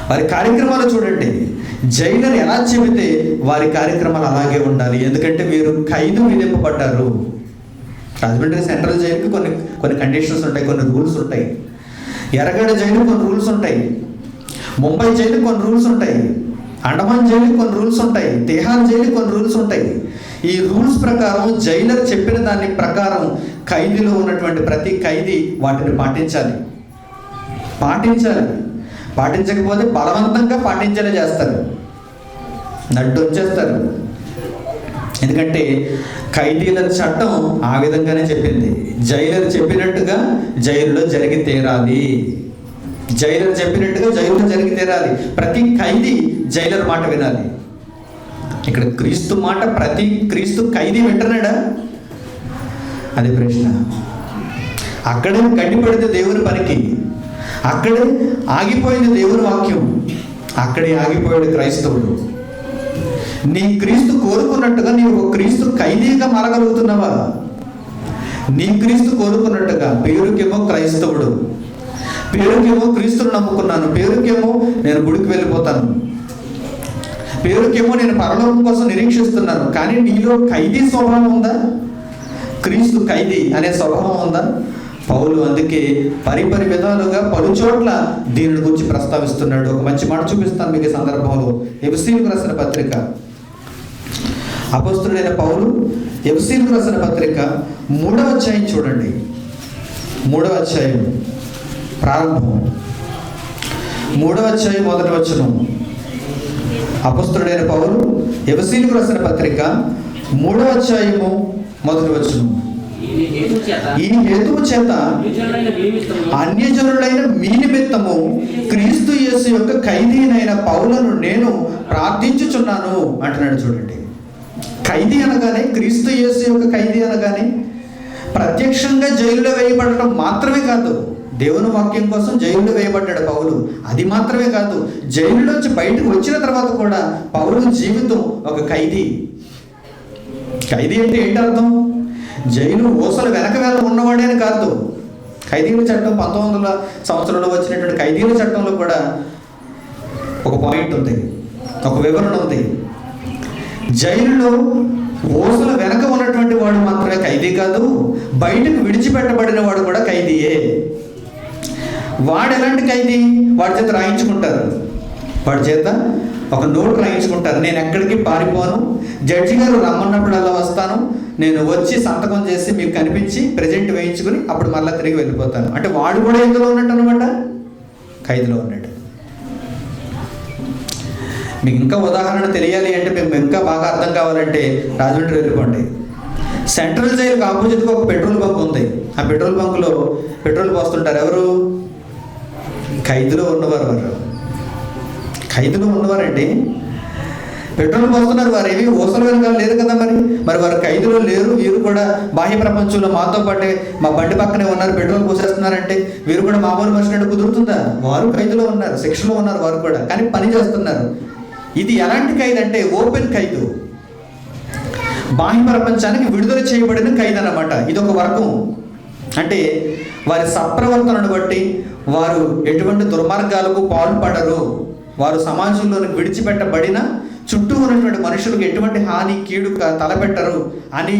వారి కార్యక్రమాలు చూడండి. జైలర్ ఎలా చెబితే వారి కార్యక్రమాలు అలాగే ఉండాలి. ఎందుకంటే వీరు ఖైదు విధింపబడ్డారు. రాజమండ్రి సెంట్రల్ జైలుకి కొన్ని కండిషన్స్ ఉంటాయి, కొన్ని రూల్స్ ఉంటాయి. ఎర్రగడ్డ జైలు కొన్ని రూల్స్ ఉంటాయి, ముంబై జైలు కొన్ని రూల్స్ ఉంటాయి, అండమాన్ జైలు కొన్ని రూల్స్ ఉంటాయి, తిహార్ జైలు కొన్ని రూల్స్ ఉంటాయి. ఈ రూల్స్ ప్రకారం జైలర్ చెప్పిన దాని ప్రకారం ఖైదీలో ఉన్నటువంటి ప్రతి ఖైదీ వాటిని పాటించాలి. పాటించకపోతే బలవంతంగా పాటించేలా చేస్తారు, నడ్డు వచ్చేస్తారు. ఎందుకంటే ఖైదీల చట్టం ఆ విధంగానే చెప్పింది. జైలర్ చెప్పినట్టుగా జైలులో జరిగి తీరాలి. జైలర్ చెప్పినట్టుగా జైలులో జరిగి తీరాలి. ప్రతి ఖైదీ జైలర్ మాట వినాలి. ఇక్కడ క్రీస్తు మాట ప్రతి క్రీస్తు ఖైదీ వింటున్నాడా? అది ప్రశ్న. అక్కడే గడ్డిపడితే దేవుని పనికి, అక్కడే ఆగిపోయింది దేవుని వాక్యం, అక్కడే ఆగిపోయాడు క్రైస్తవుడు. నీ క్రీస్తు కోరుకున్నట్టుగా నీవు ఒక క్రీస్తు ఖైదీగా మారగలుగుతున్నావా? నీ క్రీస్తు కోరుకున్నట్టుగా పేరుకేమో క్రైస్తవుడు, పేరుకేమో క్రీస్తుని నమ్ముకున్నాను, పేరుకేమో నేను గుడికి వెళ్ళిపోతాను, పేరుకేమో నేను పరలోకం కోసం నిరీక్షిస్తున్నాను, కానీ నీలో ఖైదీ స్వభావం ఉందా? క్రీస్తు ఖైదీ అనే స్వభావం ఉందా? పౌలు అందుకే పరిపరి విధాలుగా పలు చోట్ల దీనిని గురించి ప్రస్తావిస్తున్నాడు. ఒక మంచి మాట చూపిస్తాను మీకు ఈ సందర్భంలో. ఎఫెసీయులకు రాసిన పత్రిక, అపొస్తలుడైన పౌలు ఎఫెసీయులకు రాసిన పత్రిక 3వ అధ్యాయం చూడండి. 3వ అధ్యాయం ప్రారంభం, 3వ అధ్యాయం 1వ వచనం. అపొస్తలుడైన పౌలు ఎఫెసీయులకు రాసిన పత్రిక 3వ అధ్యాయము 1వ వచనం. ఈ హేతువు చేత అన్యజనులైన మీ నిమిత్తము క్రీస్తు యేసు యొక్క ఖైదీనైన పౌలను నేను ప్రార్థించుచున్నాను అంటున్నాడు. చూడండి, ఖైదీ అనగానే, క్రీస్తు యేసు యొక్క ఖైదీ అనగానే ప్రత్యక్షంగా జైల్లో వేయబడటం మాత్రమే కాదు. దేవుని వాక్యం కోసం జైల్లో వేయబడ్డాడు పౌలు. అది మాత్రమే కాదు, జైలులోంచి బయటకు వచ్చిన తర్వాత కూడా పౌలు జీవితం ఒక ఖైదీ. ఖైదీ అంటే ఏంటి అర్థం? జైలు ఊసలు వెనక వేళ ఉన్నవాడే అని కాదు. ఖైదీల చట్టం 1900 సంవత్సరంలో వచ్చినటువంటి ఖైదీల చట్టంలో కూడా ఒక పాయింట్ ఉంది, ఒక వివరణ ఉంది. జైలులో ఊసల వెనక ఉన్నటువంటి వాడు మాత్రమే ఖైదీ కాదు, బయటకు విడిచిపెట్టబడిన వాడు కూడా ఖైదీయే. వాడు ఎలాంటి ఖైదీ? వాడి చేత రాయించుకుంటారు, వాడి చేత ఒక నోట్ రాయించుకుంటారు. నేను ఎక్కడికి పారిపోను, జడ్జి గారు రమ్మన్నప్పుడు అలా వస్తాను, నేను వచ్చి సంతకం చేసి మీకు కనిపించి ప్రెజెంట్ వేయించుకుని అప్పుడు మళ్ళీ తిరిగి వెళ్ళిపోతాను. అంటే వాడు కూడా ఎందులో ఉన్నట్టు అనమాట, ఖైదులో ఉన్నట్టు. మీకు ఇంకా ఉదాహరణ తెలియాలి అంటే, మీకు ఇంకా బాగా అర్థం కావాలంటే రాజమండ్రి వెళ్ళిపోండి. సెంట్రల్ జైలుకి ఆపోజిట్గా ఒక పెట్రోల్ బంక్ ఉంది. ఆ పెట్రోల్ బంకులో పెట్రోల్ పోస్తుంటారు ఎవరు? ఖైదులో ఉన్నవారు. ఖైదులో ఉన్నవారండి. పెట్రోల్ పోస్తున్నారు, వారు ఏవి ఊసల వెనకాల లేరు కదా. మరి వారు ఖైదులో లేరు. వీరు కూడా బాహ్య ప్రపంచంలో మాతో పాటే మా బండి పక్కనే ఉన్నారు, పెట్రోల్ పోసేస్తున్నారంటే వీరు కూడా మామూలు మనిషినట్టు కుదురుతుందా? వారు ఖైదులో ఉన్నారు, శిక్షలో ఉన్నారు వారు కూడా, కానీ పని చేస్తున్నారు. ఇది ఎలాంటి ఖైదు అంటే ఓపెన్ ఖైదు, బాహ్య ప్రపంచానికి విడుదల చేయబడిన ఖైదు అన్నమాట. ఇది ఒక వర్గం. అంటే వారి సత్ప్రవర్తనను బట్టి వారు ఎటువంటి దుర్మార్గాలకు పాల్పడరు, వారు సమాజంలోనికి విడిచిపెట్టబడిన చుట్టూ ఉన్నటువంటి మనుషులకు ఎటువంటి హాని కీడు తలపెట్టరు అని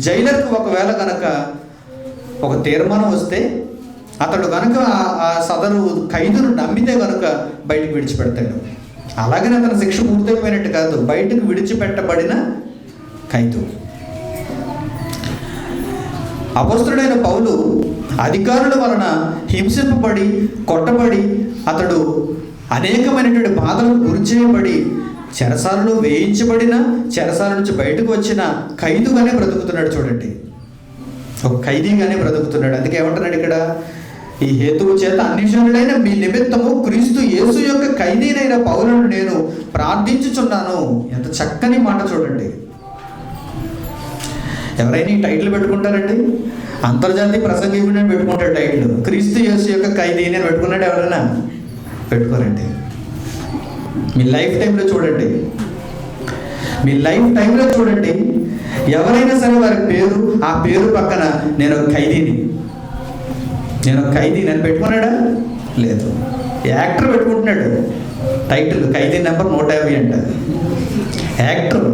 జైలర్కు ఒకవేళ కనుక ఒక తీర్మానం వస్తే అతడు కనుక ఆ సదరు ఖైదును నమ్మితే కనుక బయటకు విడిచిపెడతాడు. అలాగనే అతని శిక్ష పూర్తయిపోయినట్టు కాదు, బయటకు విడిచిపెట్టబడిన ఖైదు. అపొస్తలుడైన పౌలు అధికారుల వలన హింసింపబడి కొట్టబడి అతడు అనేకమైనటువంటి బాధలకు గురి చేయబడి చెరసాలలో వేయించబడిన, చెరసాల నుంచి బయటకు వచ్చిన ఖైదుగానే బ్రతుకుతున్నాడు. చూడండి, ఒక ఖైదీగానే బ్రతుకుతున్నాడు. అందుకే ఏమంటున్నాడు ఇక్కడ, ఈ హేతువు చేత అన్యజనులైన మీ నిమిత్తము క్రీస్తు యేసు యొక్క ఖైదీనైన పౌలును నేను ప్రార్థించుచున్నాను. ఎంత చక్కని మాట చూడండి. ఎవరైనా ఈ టైటిల్ పెట్టుకుంటారండి? అంతర్జాతీయ ప్రసంగికుడు పెట్టుకుంటాడు టైటిల్. క్రీస్తు యేసు యొక్క ఖైదీ నేను పెట్టుకున్నాడు ఎవరైనా? పెట్టుకోరండి. మీ లైఫ్ టైంలో చూడండి, మీ లైఫ్ టైంలో చూడండి, ఎవరైనా సరే వారి పేరు, ఆ పేరు పక్కన నేను ఒక ఖైదీని, నేను ఒక ఖైదీ అని పెట్టుకున్నాడా? లేదు. యాక్టర్ పెట్టుకుంటున్నాడు టైటిల్, ఖైదీ నెంబర్ 150 అంట. యాక్టర్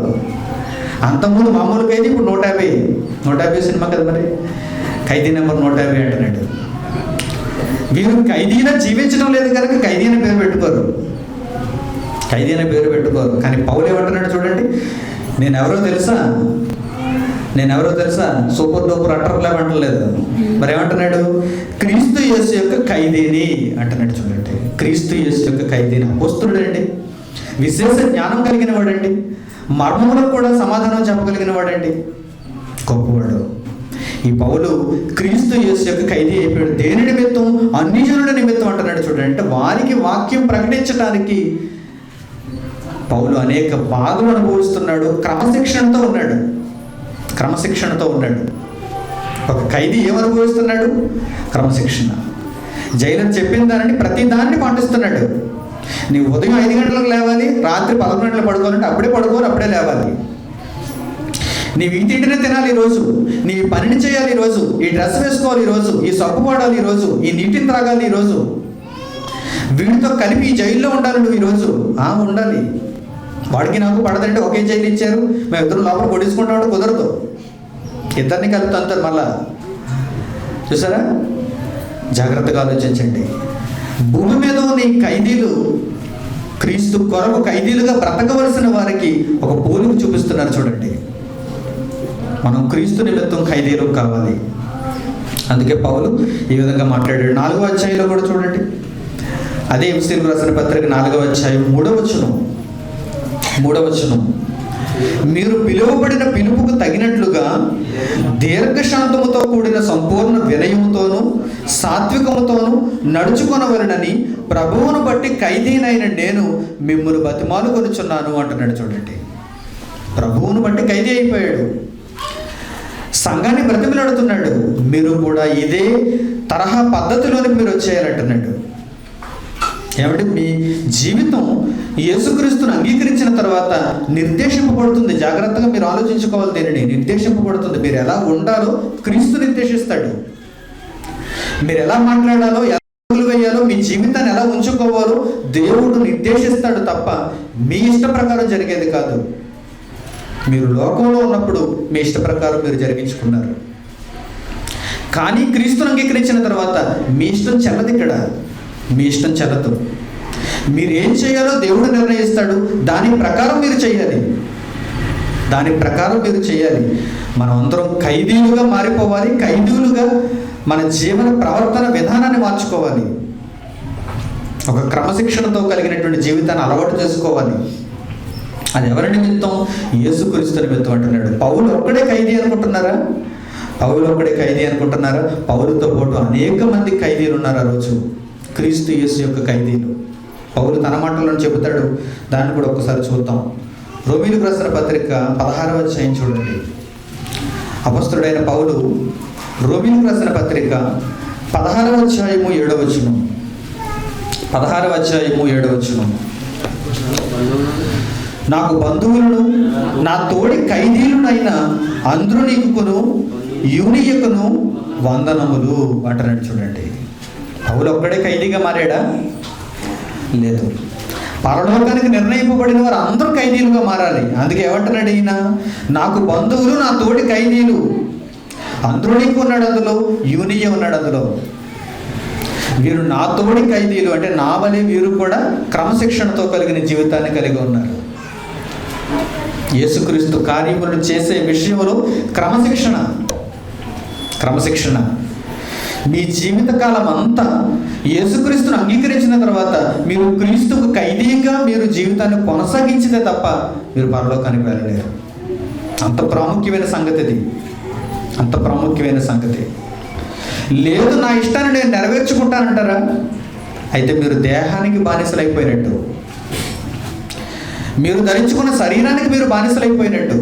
అంతకుముందు మామూలు ఖైదీ, ఇప్పుడు 150 సినిమా కదా, మరి ఖైదీ నెంబర్ 150 అంటున్నాడు. వీరు ఖైదీలా జీవించడం లేదు కనుక ఖైదీ అనే పేరు పెట్టుకోరు, ఖైదీ అనే పేరు పెట్టుకోరు. కానీ పౌలు ఏమంటున్నాడు చూడండి, నేనెవరో తెలుసా, సూపర్ డూపర్ అట్టర్లాగా అంటలేదు. మరి ఏమంటున్నాడు? క్రీస్తు యేసు యొక్క ఖైదీని అంటున్నాడు. చూడండి, క్రీస్తు యేసు యొక్క ఖైదీని. అపొస్తలుడండి, విశేష జ్ఞానం కలిగిన వాడండి, మర్మములకు కూడా సమాధానం చెప్పగలిగిన వాడండి, గొప్పవాడు. ఈ పౌలు క్రీస్తు యేసు యొక్క ఖైదీ అయిపోయాడు. దేని నిమిత్తం? అన్యజనుల నిమిత్తం అంటున్నాడు. చూడండి, అంటే వారికి వాక్యం ప్రకటించడానికి పౌలు అనేక బాధలు అనుభవిస్తున్నాడు. క్రమశిక్షణతో ఉన్నాడు. ఒక ఖైదీ ఏమనుభవిస్తున్నాడు? క్రమశిక్షణ. జైలర్ చెప్పిన దానిని ప్రతి దాన్ని పాటిస్తున్నాడు. నీవు ఉదయం 5 గంటలకు లేవాలి, రాత్రి 11 గంటలకు పడుకోవాలంటే అప్పుడే పడుకోవాలి, అప్పుడే లేవాలి. నీవు ఈ తిండినే తినాలి ఈరోజు, నీ పనిని చేయాలి ఈరోజు, ఈ డ్రెస్ వేసుకోవాలి ఈరోజు, ఈ సబ్బు వాడాలి ఈరోజు, ఈ నీటిని త్రాగాలి ఈరోజు, వీడితో కలిపి ఈ జైల్లో ఉండాలి నువ్వు ఈరోజు. ఉండాలి. వాడికి నాకు పడదంటే ఒకే జైలు ఇచ్చారు, మేము ఇద్దరు లోపల కొట్టేసుకుంటామంటే కుదరదు, ఇద్దరిని కలుపుతాంటారు. మళ్ళా చూసారా? జాగ్రత్తగా ఆలోచించండి. భూమి మీద ఉన్న ఈ ఖైదీలు క్రీస్తు కొరకు ఖైదీలుగా బ్రతకవలసిన వారికి ఒక పోలిక చూపిస్తున్నారు. చూడండి, మనం క్రీస్తు నిమిత్తం ఖైదీలు కావాలి. అందుకే పౌలు ఈ విధంగా మాట్లాడాడు. 4వ అధ్యాయంలో కూడా చూడండి, అదే ఎఫెసీయులకు రాసిన పత్రిక 4వ అధ్యాయం 3వ వచనం, మీరు పిలువబడిన పిలుపుకు తగినట్లుగా దీర్ఘశాంతముతో కూడిన సంపూర్ణ వినయముతోనూ సాత్వికముతోనూ నడుచుకొనవలెనని ప్రభువును బట్టి ఖైదీనైన నేను మిమ్మల్ని బతిమాలుకొనుచున్నాను అంటున్నాడు. చూడండి, ప్రభువును బట్టి ఖైదీ అయిపోయాడు, సంఘాన్ని బ్రతిమలాడుతున్నాడు. మీరు కూడా ఇదే తరహా పద్ధతిలోనికి మీరు వచ్చేయాలంటున్నాడు. ఏమంటే మీ జీవితం యేసుక్రీస్తును అంగీకరించిన తర్వాత నిర్దేశింపబడుతుంది. జాగ్రత్తగా మీరు ఆలోచించుకోవాలి. దేనిని నిర్దేశింపబడుతుంది? మీరు ఎలా ఉండాలో క్రీస్తు నిర్దేశిస్తాడు. మీరు ఎలా మాట్లాడాలో, ఎలా వేయాలో, మీ జీవితాన్ని ఎలా ఉంచుకోవాలో దేవుడు నిర్దేశిస్తాడు తప్ప మీ ఇష్ట ప్రకారం జరిగేది కాదు. మీరు లోకంలో ఉన్నప్పుడు మీ ఇష్ట ప్రకారం మీరు జరిగించుకున్నారు. కానీ క్రీస్తును అంగీకరించిన తర్వాత మీ ఇష్టం చెల్లదు. ఇక్కడ మీ ఇష్టం చెల్లదు. మీరు ఏం చేయాలో దేవుడు నిర్ణయిస్తాడు. దాని ప్రకారం మీరు చేయాలి. మనం అందరం ఖైదీలుగా మారిపోవాలి. ఖైదీలుగా మన జీవన ప్రవర్తన విధానాన్ని మార్చుకోవాలి. ఒక క్రమశిక్షణతో కలిగినటువంటి జీవితాన్ని అలవాటు చేసుకోవాలి. అది ఎవరి నిమిత్తం? యేసుక్రీస్తు నిమిత్తం అంటున్నాడు. పౌలు ఒక్కడే ఖైదీ అనుకుంటున్నారా? పౌలుతో పాటు అనేక మంది ఖైదీలు ఉన్నారు ఆ రోజు, క్రీస్తు యేసు యొక్క ఖైదీలు. పౌలు తన మాటలను చెబుతాడు, దాన్ని కూడా ఒకసారి చూద్దాం. రోమీయులకు రాసిన పత్రిక 16వ అధ్యాయం చూడండి. అపొస్తలుడైన పౌలు రోమీయులకు రాసిన పత్రిక 16వ అధ్యాయము 7వ వచనం. 16వ అధ్యాయము 7వ వచనం. నాకు బంధువులను నా తోడి ఖైదీలునైన అంద్రోనీకును యూనియకును వందనములు అంటున్నాడు చూడండి. పౌలు ఒక్కడే ఖైదీగా మారాడా? లేదు. పరలోకానికి నిర్ణయింపబడిన వారు అందరూ ఖైదీలుగా మారాలి. అందుకే ఏమంటున్నాడు ఈయన? నాకు బంధువులు నా తోటి ఖైదీలు. అంద్రోనీకు ఉన్నాడు అందులో, యూనియ ఉన్నాడు అందులో. వీరు నా తోడి ఖైదీలు అంటే నా వలె వీరు కూడా క్రమశిక్షణతో కలిగిన జీవితాన్ని కలిగి ఉన్నారు. యేసుక్రీస్తు కార్యములను చేసే విషయంలో క్రమశిక్షణ. మీ జీవితకాలం అంతా యేసుక్రీస్తును అంగీకరించిన తర్వాత మీరు క్రీస్తుకు ఖైదీగా మీరు జీవితాన్ని కొనసాగించితే తప్ప మీరు పరలోకానికి వెళ్ళలేరు. అంత ప్రాముఖ్యమైన సంగతి. లేదు, నా ఇష్టాన్ని నేను నెరవేర్చుకుంటానంటారా? అయితే మీరు దేహానికి బానిసలైపోయినట్టు, మీరు ధరించుకున్న శరీరానికి మీరు బానిసలైపోయినట్టు.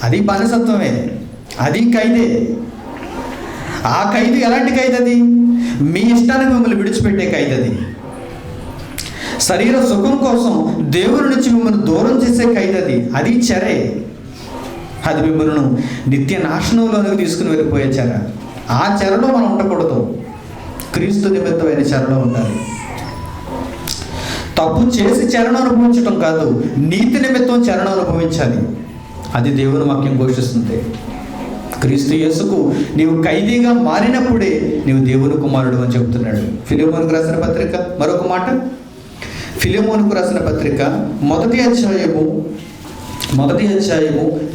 అది బానిసత్వమే, అది ఖైదే. ఆ ఖైదు ఎలాంటి ఖైదు? అది మీ ఇష్టానికి మిమ్మల్ని విడిచిపెట్టే ఖైదు. అది శరీర సుఖం కోసం దేవుని నుంచి మిమ్మల్ని దూరం చేసే ఖైదు. అది చెరే. అది మిమ్మల్ని నిత్య నాశనంలోనికి తీసుకుని వెళ్ళిపోయే చెర. ఆ చెరలో మనం ఉండకూడదు. క్రీస్తు నిమిత్తమైన చెరలో ఉండాలి. తప్పు చేసి చెరను అనుభవించడం కాదు, నీతి నిమిత్తం చెరను అనుభవించాలి. అది దేవుని వాక్యం ఘోషిస్తుంది. క్రీస్తు యేసుకు నీవు ఖైదీగా మారినప్పుడే నీవు దేవుని కుమారుడు అని చెబుతున్నాడు. ఫిలెమోనుకు రాసిన పత్రిక మరొక మాట. ఫిలెమోనుకు రాసిన పత్రిక 1వ అధ్యాయము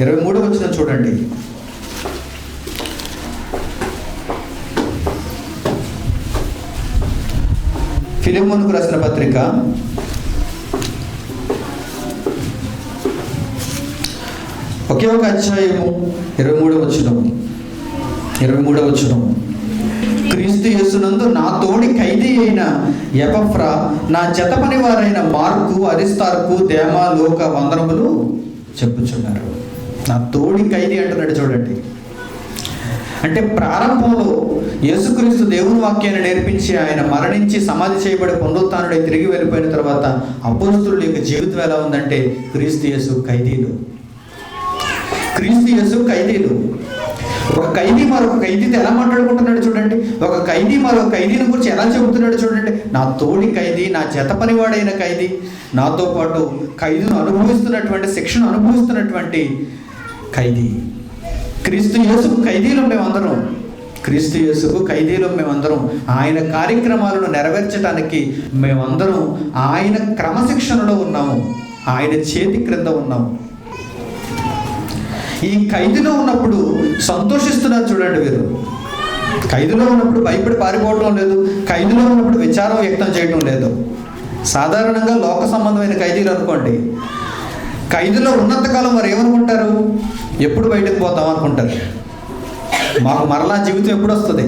23వ వచనం చూడండి. ఫిలెమోనుకు రాసిన పత్రిక 1వ అధ్యాయము 23వ వచనం. క్రీస్తు యేసునందు నా తోడి ఖైదీ అయిన ఎపఫ్రా, నా జత పని వారైన మార్కు, అరిస్తార్కు, దేమా, లోక వందనములు చెప్పుచున్నారు. నా తోడి ఖైదీ అంటున్నాడు చూడండి. అంటే ప్రారంభంలో యేసుక్రీస్తు దేవుని వాక్యాన్ని నేర్పించి ఆయన మరణించి సమాధి చేయబడి పునరుత్థానుడై తిరిగి వెళ్ళిపోయిన తర్వాత అపోస్తలుల యొక్క జీవితం ఎలా ఉందంటే క్రీస్తు యేసు ఖైదీలు. ఒక ఖైదీ మరొక ఖైదీతో ఎలా మాట్లాడుకుంటున్నాడు చూడండి. ఒక ఖైదీ మరొక ఖైదీని గురించి ఎలా చెబుతున్నాడు చూడండి. నా తోడి ఖైదీ, నా జత పనివాడైన ఖైదీ, నాతో పాటు ఖైదును అనుభవిస్తున్నటువంటి, శిక్షను అనుభవిస్తున్నటువంటి ఖైదీ. క్రీస్తు యేసుకు ఖైదీలు మేమందరం. ఆయన కార్యక్రమాలను నెరవేర్చడానికి మేమందరం ఆయన క్రమశిక్షణలో ఉన్నాము, ఆయన చేతి క్రింద ఉన్నాము. ఈ ఖైదులో ఉన్నప్పుడు సంతోషిస్తున్నారు చూడండి. వీరు ఖైదులో ఉన్నప్పుడు భయపడి పారిపోవడం లేదు, ఖైదులో ఉన్నప్పుడు విచారం వ్యక్తం చేయడం లేదు. సాధారణంగా లోక సంబంధమైన ఖైదీలు అనుకోండి, ఖైదులో ఉన్నంతకాలం వారు ఏమనుకుంటారు? ఎప్పుడు బయటకు పోతాం అనుకుంటారు. మాకు మరలా జీవితం ఎప్పుడు వస్తుంది,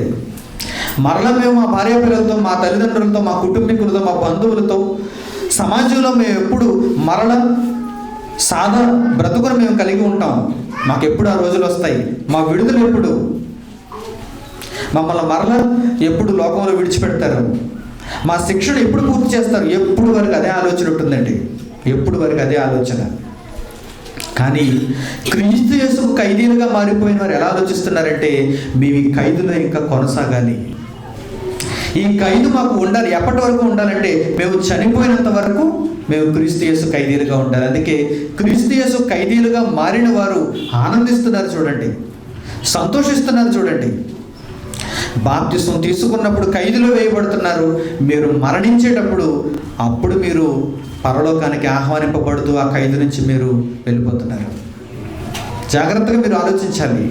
మరలా మేము మా భార్య పిల్లలతో, మా తల్లిదండ్రులతో, మా కుటుంబీకులతో, మా బంధువులతో, సమాజంలో మేము ఎప్పుడు మరలా సాదా బ్రతుకును మేము కలిగి ఉంటాం, మాకెప్పుడు ఆ రోజులు వస్తాయి, మా విడుదల ఎప్పుడు, మమ్మల్ని మరలా ఎప్పుడు లోకంలో విడిచిపెడతారు, మా శిక్షణ ఎప్పుడు పూర్తి చేస్తారు, ఎప్పుడు వరకు అదే ఆలోచన ఉంటుందండి. కానీ క్రీస్తు యేసుకు ఖైదీలుగా మారిపోయిన వారు ఎలా ఆలోచిస్తున్నారంటే మేము ఈ ఖైదులో ఇంకా కొనసాగాలి, ఈ ఖైదు మాకు ఉండాలి. ఎప్పటి వరకు ఉండాలంటే మేము చనిపోయినంత వరకు మేము క్రీస్తు యేసు ఖైదీలుగా ఉండాలి. అందుకే క్రీస్తు యేసు ఖైదీలుగా మారిన వారు ఆనందిస్తున్నారు చూడండి, సంతోషిస్తున్నారు చూడండి. బాప్తిస్మం తీసుకున్నప్పుడు ఖైదులో వేయబడుతున్నారు, మీరు మరణించేటప్పుడు అప్పుడు మీరు పరలోకానికి ఆహ్వానింపబడుతూ ఆ ఖైదు నుంచి మీరు వెళ్ళిపోతున్నారు. జాగ్రత్తగా మీరు ఆలోచించాలి.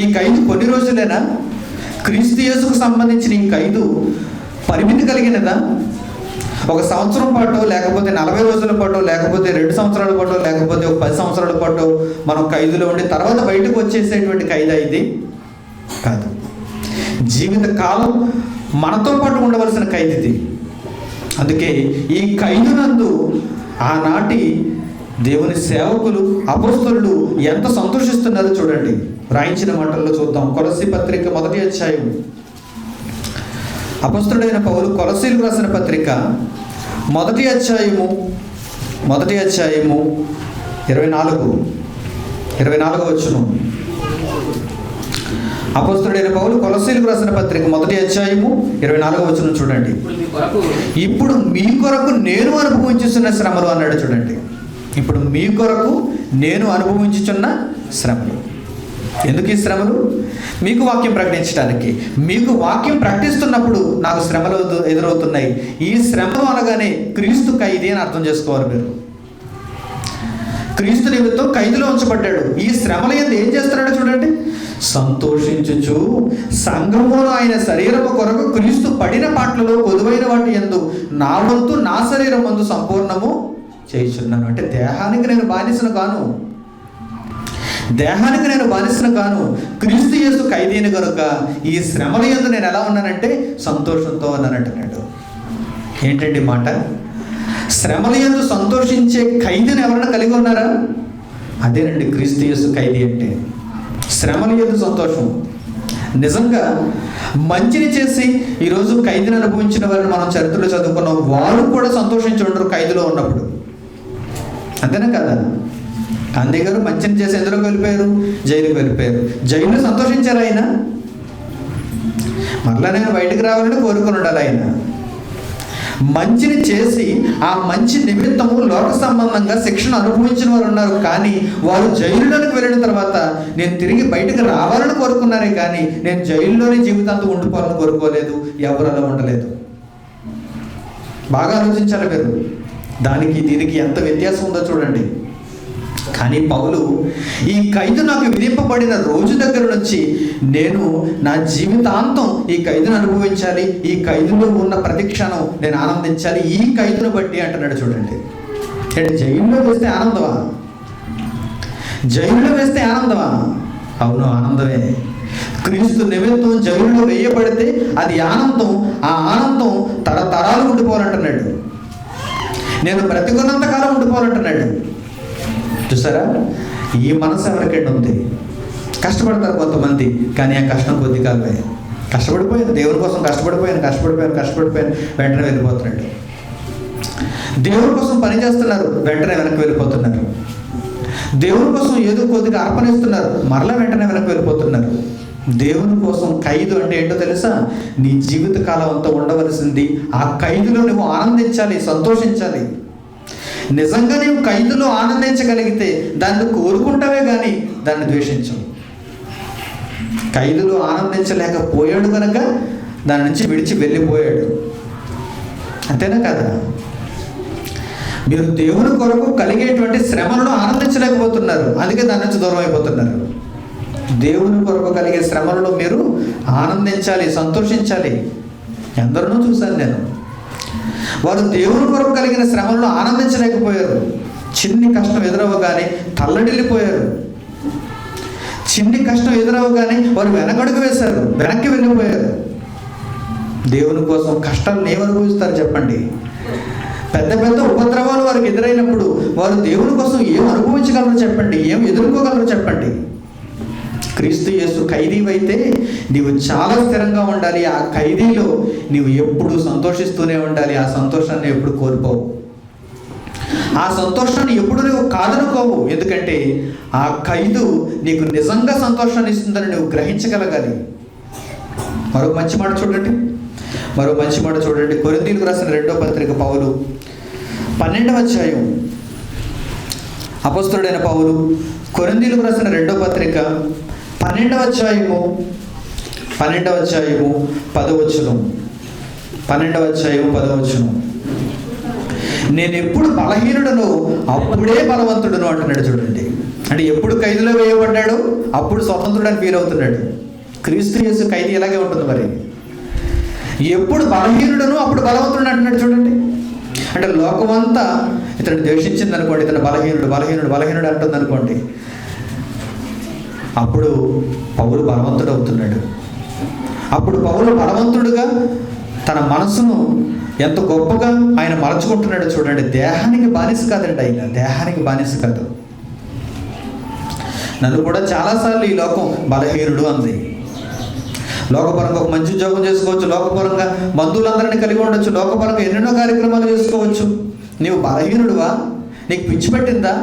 ఈ ఖైదు కొన్ని రోజులేనా? క్రీస్తు యేసుకు సంబంధించిన ఈ ఖైదు పరిమితి కలిగినదా? 1 సంవత్సరం పాటు, లేకపోతే 40 రోజుల పాటు, లేకపోతే 2 సంవత్సరాల పాటు, లేకపోతే 10 సంవత్సరాల పాటు మనం ఖైదులో ఉండి తర్వాత బయటకు వచ్చేసేటువంటి ఖైదా ఇది కాదు. జీవిత కాలం మనతో పాటు ఉండవలసిన ఖైదు ఇది. అందుకే ఈ ఖైదునందు ఆనాటి దేవుని సేవకులు అపోస్తలులు ఎంత సంతోషిస్తున్నారో చూడండి. రాయించిన మాటల్లో చూద్దాం. కొలస్సీ పత్రిక 1వ అధ్యాయం. అపోస్తలుడైన పౌలు కొలస్సీలకు రాసిన పత్రిక 1వ అధ్యాయము 24వ వచనం. అపోస్తలుడైన పౌలు కొలస్సీలకు రాసిన పత్రిక 1వ అధ్యాయము 24వ వచనం చూడండి. ఇప్పుడు మీ కొరకు నేను అనుభవించుచున్న శ్రమలు అన్నాడు. చూడండి, ఇప్పుడు మీ కొరకు నేను అనుభవించుచున్న శ్రమలు. ఎందుకు ఈ శ్రమలు? మీకు వాక్యం ప్రకటించడానికి. మీకు వాక్యం ప్రకటిస్తున్నప్పుడు నాకు శ్రమలు ఎదురవుతున్నాయి. ఈ శ్రమలు అనగానే క్రీస్తు ఖైదీ అని అర్థం చేసుకోవాలి మీరు. క్రీస్తు నిమిత్తం ఖైదులో ఉంచబడ్డాడు. ఈ శ్రమల యందు ఏం చేస్తున్నాడో చూడండి. సంతోషించుచు సంఘములో ఆయన శరీరము కొరకు క్రీస్తు పడిన పాటలలో కొదువైన వాటి యందు నా వంతు నా శరీరం మందు సంపూర్ణము చేయుచున్నాను. అంటే దేహానికి నేను బానిసను కాను, క్రీస్తు యేసు ఖైదీని కనుక ఈ శ్రమల యందు నేను ఎలా ఉన్నానంటే సంతోషంతో ఉన్నానంటున్నాడు. ఏంటండి మాట? శ్రమల యందు సంతోషించే ఖైదీని ఎవరైనా కలిగి ఉన్నారా? అదేనండి క్రీస్తు యేసు ఖైదీ అంటే. శ్రమల యందు సంతోషం. నిజంగా మంచిని చేసి ఈరోజు ఖైదీని అనుభవించిన వారిని మనం చరిత్రలో చదువుకున్నాం. వారు కూడా సంతోషించి ఉండరు ఖైదులో ఉన్నప్పుడు. అంతేనా కదా? గాంధీ గారు మంచిని చేసి ఎందులోకి వెళ్ళిపోయారు? జైలుకి వెళ్ళిపోయారు. జైల్లో సంతోషించారు ఆయన. మరలా నేను బయటికి రావాలని కోరుకుని ఉండాలి ఆయన. మంచిని చేసి ఆ మంచి నిమిత్తము లోక సంబంధంగా శిక్షణ అనుభవించిన వారు ఉన్నారు. కానీ వారు జైలులోకి వెళ్ళిన తర్వాత నేను తిరిగి బయటకు రావాలని కోరుకున్నారే కానీ నేను జైల్లోనే జీవితాంతం ఉండిపోవాలని కోరుకోలేదు. ఎవరు అలా ఉండలేదు. బాగా ఆలోచించాలి మీరు. దానికి దీనికి ఎంత వ్యత్యాసం ఉందో చూడండి. కానీ పౌలు ఈ ఖైదు నాకు విధింపబడిన రోజు దగ్గర నుంచి నేను నా జీవితాంతం ఈ ఖైదును అనుభవించాలి, ఈ ఖైదులో ఉన్న ప్రతి క్షణం నేను ఆనందించాలి, ఈ ఖైదును బట్టి అంటున్నాడు. చూడండి, అంటే జైల్లో వేస్తే ఆనందమా? జైల్లో వేస్తే ఆనందమా? అవును, ఆనందమే. క్రీస్తు నిమిత్తం జైల్లో వేయబడితే అది ఆనందం. ఆ ఆనందం తరతరాలు ఉండిపోవాలంటున్నాడు. నేను బ్రతికున్నంత కాలం ఉండిపోవాలంటున్నాడు. చూసారా? ఈ మనసు ఎవరికైనా ఉంది. కష్టపడతారు కొంతమంది, కానీ ఆ కష్టం కొద్ది కాలమే. కష్టపడిపోయాను, దేవుని కోసం కష్టపడిపోయాను, వెంటనే వెళ్ళిపోతున్నాడు. దేవుని కోసం పని చేస్తున్నారు, వెంటనే వెనక్కి వెళ్ళిపోతున్నారు. దేవుని కోసం ఏదో కొద్దిగా అర్పణిస్తున్నారు, మరలా వెంటనే వెనక్కి వెళ్ళిపోతున్నారు. దేవుని కోసం ఖైదు అంటే ఏంటో తెలుసా? నీ జీవిత కాలం అంతా ఉండవలసింది ఆ ఖైదులో నువ్వు ఆనందించాలి, సంతోషించాలి. నిజంగా నీవు ఖైదులో ఆనందించగలిగితే దాన్ని కోరుకుంటావే కానీ దాన్ని ద్వేషించవు. ఖైదులో ఆనందించలేకపోయాడు కనుక దాని నుంచి విడిచి వెళ్ళిపోయాడు. అంతేనా కదా? మీరు దేవుని కొరకు కలిగేటువంటి శ్రమలను ఆనందించలేకపోతున్నారు, అందుకే దాని నుంచి దూరం అయిపోతున్నారు. దేవుని కొరకు కలిగే శ్రమలలో మీరు ఆనందించాలి, సంతోషించాలి. ఎందరినో చూశాను నేను. వారు దేవుని కొరకు కలిగిన శ్రమలను ఆనందించలేకపోయారు. చిన్ని కష్టం ఎదురవగానే తల్లడిల్లిపోయారు. చిన్ని కష్టం ఎదురవగానే వారు వెనకడుగు వేశారు, వెనక్కి వెళ్ళిపోయారు. దేవుని కోసం కష్టాలను ఏమి అనుభవిస్తారు చెప్పండి? పెద్ద పెద్ద ఉపద్రవాలు వారికి ఎదురైనప్పుడు వారు దేవుని కోసం ఏం అనుభవించగలరో చెప్పండి? ఏం ఎదుర్కోగలరో చెప్పండి? క్రీస్తు యేసు ఖైదీవైతే నీవు చాలా స్థిరంగా ఉండాలి. ఆ ఖైదీలో నీవు ఎప్పుడు సంతోషిస్తూనే ఉండాలి. ఆ సంతోషాన్ని ఎప్పుడు కోల్పోవు. ఆ సంతోషాన్ని ఎప్పుడు నువ్వు కాదనుకోవు. ఎందుకంటే ఆ ఖైదు నీకు నిజంగా సంతోషాన్ని ఇస్తుందని నువ్వు గ్రహించగలగాలి. మరో మంచి మాట చూడండి. కొరింథీయులకు రాసిన 2వ పత్రిక పౌలు 12వ అధ్యాయం. అపోస్తలుడైన పౌలు కొరింథీయులకు రాసిన 2వ పత్రిక 12వ అధ్యాయము 10వ వచనం. 12వ అధ్యాయం 10వ వచనం. నేను ఎప్పుడు బలహీనుడను అప్పుడే బలవంతుడును అంటున్నాడు. చూడండి, అంటే ఎప్పుడు ఖైదులో వేయబడ్డాడు అప్పుడు స్వతంత్రుడని ఫీల్ అవుతున్నాడు. క్రీస్తు యేసు ఖైదీ ఎలాగే ఉంటుంది మరి? ఎప్పుడు బలహీనుడను అప్పుడు బలవంతుడు అంటున్నాడు. చూడండి, అంటే లోకమంతా ఇతను ద్వేషించింది అనుకోండి, ఇతను బలహీనుడు అంటుంది అనుకోండి, అప్పుడు పౌలు బలవంతుడు అవుతున్నాడు. అప్పుడు పౌలు బలవంతుడుగా తన మనసును ఎంత గొప్పగా ఆయన మలచుకుంటున్నాడు చూడండి. దేహానికి బానిస కాదండి, ఆయన దేహానికి బానిస కాదు. నన్ను కూడా చాలాసార్లు ఈ లోకం బలహీనుడు అంది. లోకపరంగా ఒక మంచి ఉద్యోగం చేసుకోవచ్చు, లోకపరంగా బంధువులందరినీ కలిగి ఉండొచ్చు, లోకపరంగా ఎన్నెన్నో కార్యక్రమాలు చేసుకోవచ్చు. నీవు బలహీనుడువా? నీకు పిచ్చి పట్టిందా?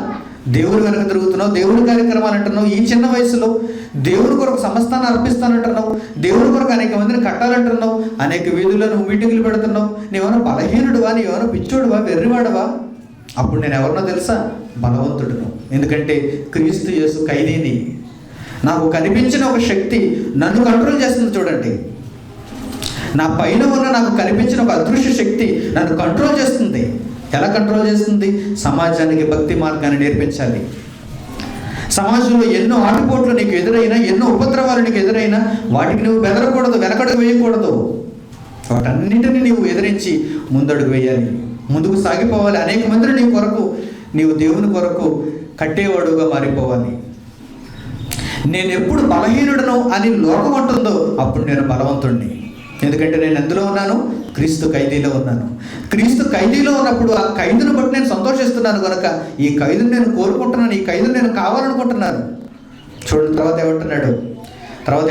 దేవుడి వెనక తిరుగుతున్నావు, దేవుడి కార్యక్రమాలు అంటున్నావు, ఈ చిన్న వయసులో దేవుడి కొరకు సమస్తాన్ని అర్పిస్తానంటున్నావు, దేవుడి కొరకు అనేక మందిని కట్టాలంటున్నావు, అనేక వీధులను మీటింగులు పెడుతున్నావు. నీవేమైనా బలహీనుడువా? నీవేమైనా పిచ్చోడువా? వెర్రివాడవా? అప్పుడు నేను ఎవరినో తెలుసా? బలవంతుడును. ఎందుకంటే క్రీస్తు యేసు ఖైదీని. నాకు కనిపించిన ఒక శక్తి నన్ను కంట్రోల్ చేస్తుంది చూడండి. నా పైన ఉన్న నాకు కనిపించిన ఒక అదృశ్య శక్తి నన్ను కంట్రోల్ చేస్తుంది. ఎలా కంట్రోల్ చేస్తుంది? సమాజానికి భక్తి మార్గాన్ని నేర్పించాలి. సమాజంలో ఎన్నో ఆటుపోట్లు నీకు ఎదురైనా, ఎన్నో ఉపద్రవాలు నీకు ఎదురైనా వాటికి నువ్వు బెదరకూడదు, వెనకడుగు వేయకూడదు. వాటన్నిటిని నీవు ఎదిరించి ముందడుగు వేయాలి, ముందుకు సాగిపోవాలి. అనేక మందిని నీ కొరకు, నీవు దేవుని కొరకు కట్టేవాడుగా మారిపోవాలి. నేను ఎప్పుడు బలహీనుడను అని లోకం అంటుందో అప్పుడు నేను బలవంతుడిని. ఎందుకంటే నేను ఎందులో ఉన్నాను? క్రీస్తు ఖైదీలో ఉన్నాను. క్రీస్తు ఖైదీలో ఉన్నప్పుడు ఆ ఖైదును బట్టి నేను సంతోషిస్తున్నాను కనుక ఈ ఖైదును నేను కోరుకుంటున్నాను, ఈ ఖైదును నేను కావాలనుకుంటున్నాను. చూడండి తర్వాత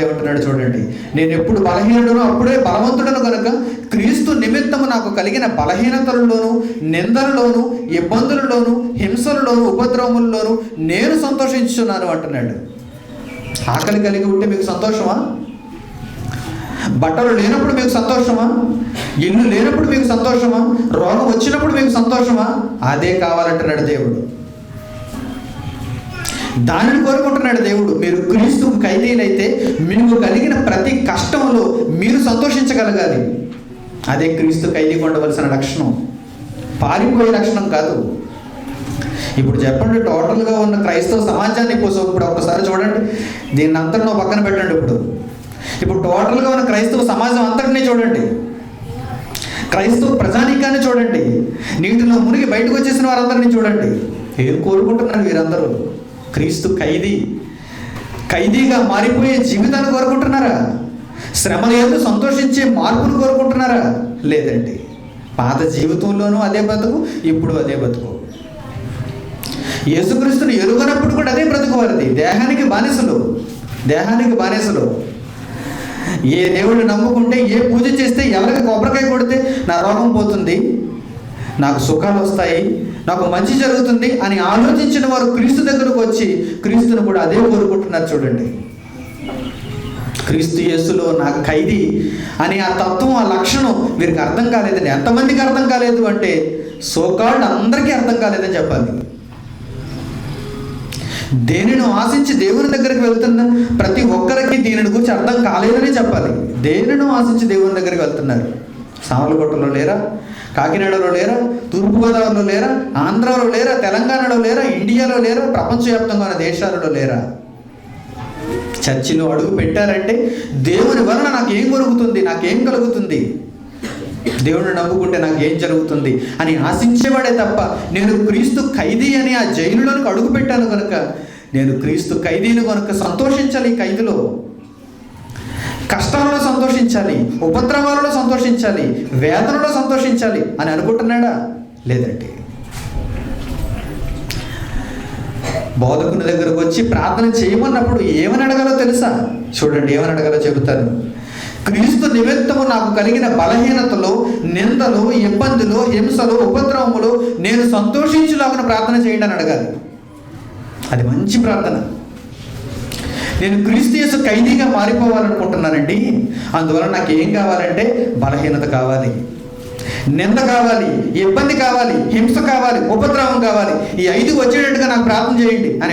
ఏమంటున్నాడు చూడండి. నేను ఎప్పుడు బలహీనుడను అప్పుడే బలవంతుడను కనుక క్రీస్తు నిమిత్తము నాకు కలిగిన బలహీనతలలోను, నిందలలోను, ఇబ్బందులలోను, హింసలలోను, ఉపద్రవములలోను నేను సంతోషించున్నాను అంటున్నాడు. ఆకలి కలిగి ఉంటే మీకు సంతోషమా? బట్టలు లేనప్పుడు మీకు సంతోషమా? ఇల్లు లేనప్పుడు మీకు సంతోషమా? రోగం వచ్చినప్పుడు మీకు సంతోషమా? అదే కావాలంటున్నాడు దేవుడు. దానిని కోరుకుంటున్నాడు దేవుడు. మీరు క్రీస్తుకు ఖైదీలైతే మీకు కలిగిన ప్రతి కష్టంలో మీరు సంతోషించగలగాలి. అదే క్రీస్తు ఖైదీకి ఉండవలసిన లక్షణం, పారిపోయే లక్షణం కాదు. ఇప్పుడు చెప్పండి, టోటల్గా ఉన్న క్రైస్తవ సమాజాన్ని ఇప్పుడు ఒక్కసారి చూడండి, దీన్ని అంతటినో పక్కన పెట్టండి. ఇప్పుడు టోటల్గా ఉన్న క్రైస్తవ సమాజం అంతటినీ చూడండి, క్రైస్తవ ప్రజానీకాన్ని చూడండి, నీటిలో మునిగి బయటకు వచ్చేసిన వారందరినీ చూడండి. ఏం కోరుకుంటున్నారు వీరందరూ? క్రీస్తు ఖైదీగా మారిపోయే జీవితాన్ని కోరుకుంటున్నారా? శ్రమల యందు సంతోషించే మార్పును కోరుకుంటున్నారా? లేదండి. పాత జీవితంలోనూ అదే బతుకు, ఇప్పుడు అదే బతుకు. యేసుక్రీస్తుని ఎరుగనప్పుడు కూడా అదే బ్రతుకు వారిది. దేహానికి బానిసలు. ఏ దేవుడిని నమ్ముకుంటే, ఏ పూజ చేస్తే, ఎవరికి కొబ్బరికాయ కొడితే నా రోగం పోతుంది, నాకు సుఖాలు వస్తాయి, నాకు మంచి జరుగుతుంది అని ఆలోచించిన వారు క్రీస్తు దగ్గరకు వచ్చి క్రీస్తుని కూడా అదే కోరుకుంటున్నారు చూడండి. క్రీస్తు యేసులో నా ఖైదీ అని ఆ తత్వం, ఆ లక్షణం వీరికి అర్థం కాలేదండి. ఎంతమందికి అర్థం కాలేదు అంటే సోకాల్డ్ అందరికీ అర్థం కాలేదని చెప్పాలి. దేనిని ఆశించి దేవుని దగ్గరికి వెళ్తున్న ప్రతి ఒక్కరికి దీనిని గురించి అర్థం కాలేదని చెప్పాలి. దేనిని ఆశించి దేవుని దగ్గరికి వెళ్తున్నారు? సామర్లకోటలో లేరా? కాకినాడలో లేరా? తూర్పుగోదావరిలో లేరా? ఆంధ్రాలో లేరా? తెలంగాణలో లేరా? ఇండియాలో లేరా? ప్రపంచవ్యాప్తంగా ఉన్న దేశాలలో లేరా? చర్చిలో అడుగు పెట్టారంటే దేవుని వలన నాకేం కలుగుతుంది, నాకేం కలుగుతుంది, దేవుడిని నమ్ముకుంటే నాకు ఏం జరుగుతుంది అని ఆశించేవాడే తప్ప, నేను క్రీస్తు ఖైదీ అని ఆ జైలులోనికి అడుగు పెట్టాను కనుక నేను క్రీస్తు ఖైదీని కనుక సంతోషించాలి, ఈ ఖైదులో కష్టాలలో సంతోషించాలి, ఉపద్రవాలలో సంతోషించాలి, వేదనలో సంతోషించాలి అని అనుకుంటున్నాడా? లేదండి. బోధకుని దగ్గరకు వచ్చి ప్రార్థన చేయమన్నప్పుడు ఏమని అడగాలో తెలుసా? చూడండి, ఏమని అడగాలో చెబుతాను. క్రీస్తు నిమిత్తము నాకు కలిగిన బలహీనతలో, నిందలు, ఇబ్బందులు, హింసలు, ఉపద్రవములు నేను సంతోషించులాగా ప్రార్థన చేయండి అని అడగాలి. అది మంచి ప్రార్థన. నేను క్రీస్తు యేసు ఖైదీగా మారిపోవాలనుకుంటున్నానండి, అందువల్ల నాకు ఏం కావాలంటే బలహీనత కావాలి, నింద కావాలి, ఇబ్బంది కావాలి, హింస కావాలి, ఉపద్రవం కావాలి. ఈ 5 వచ్చేటట్టుగా నాకు ప్రార్థన చేయండి అని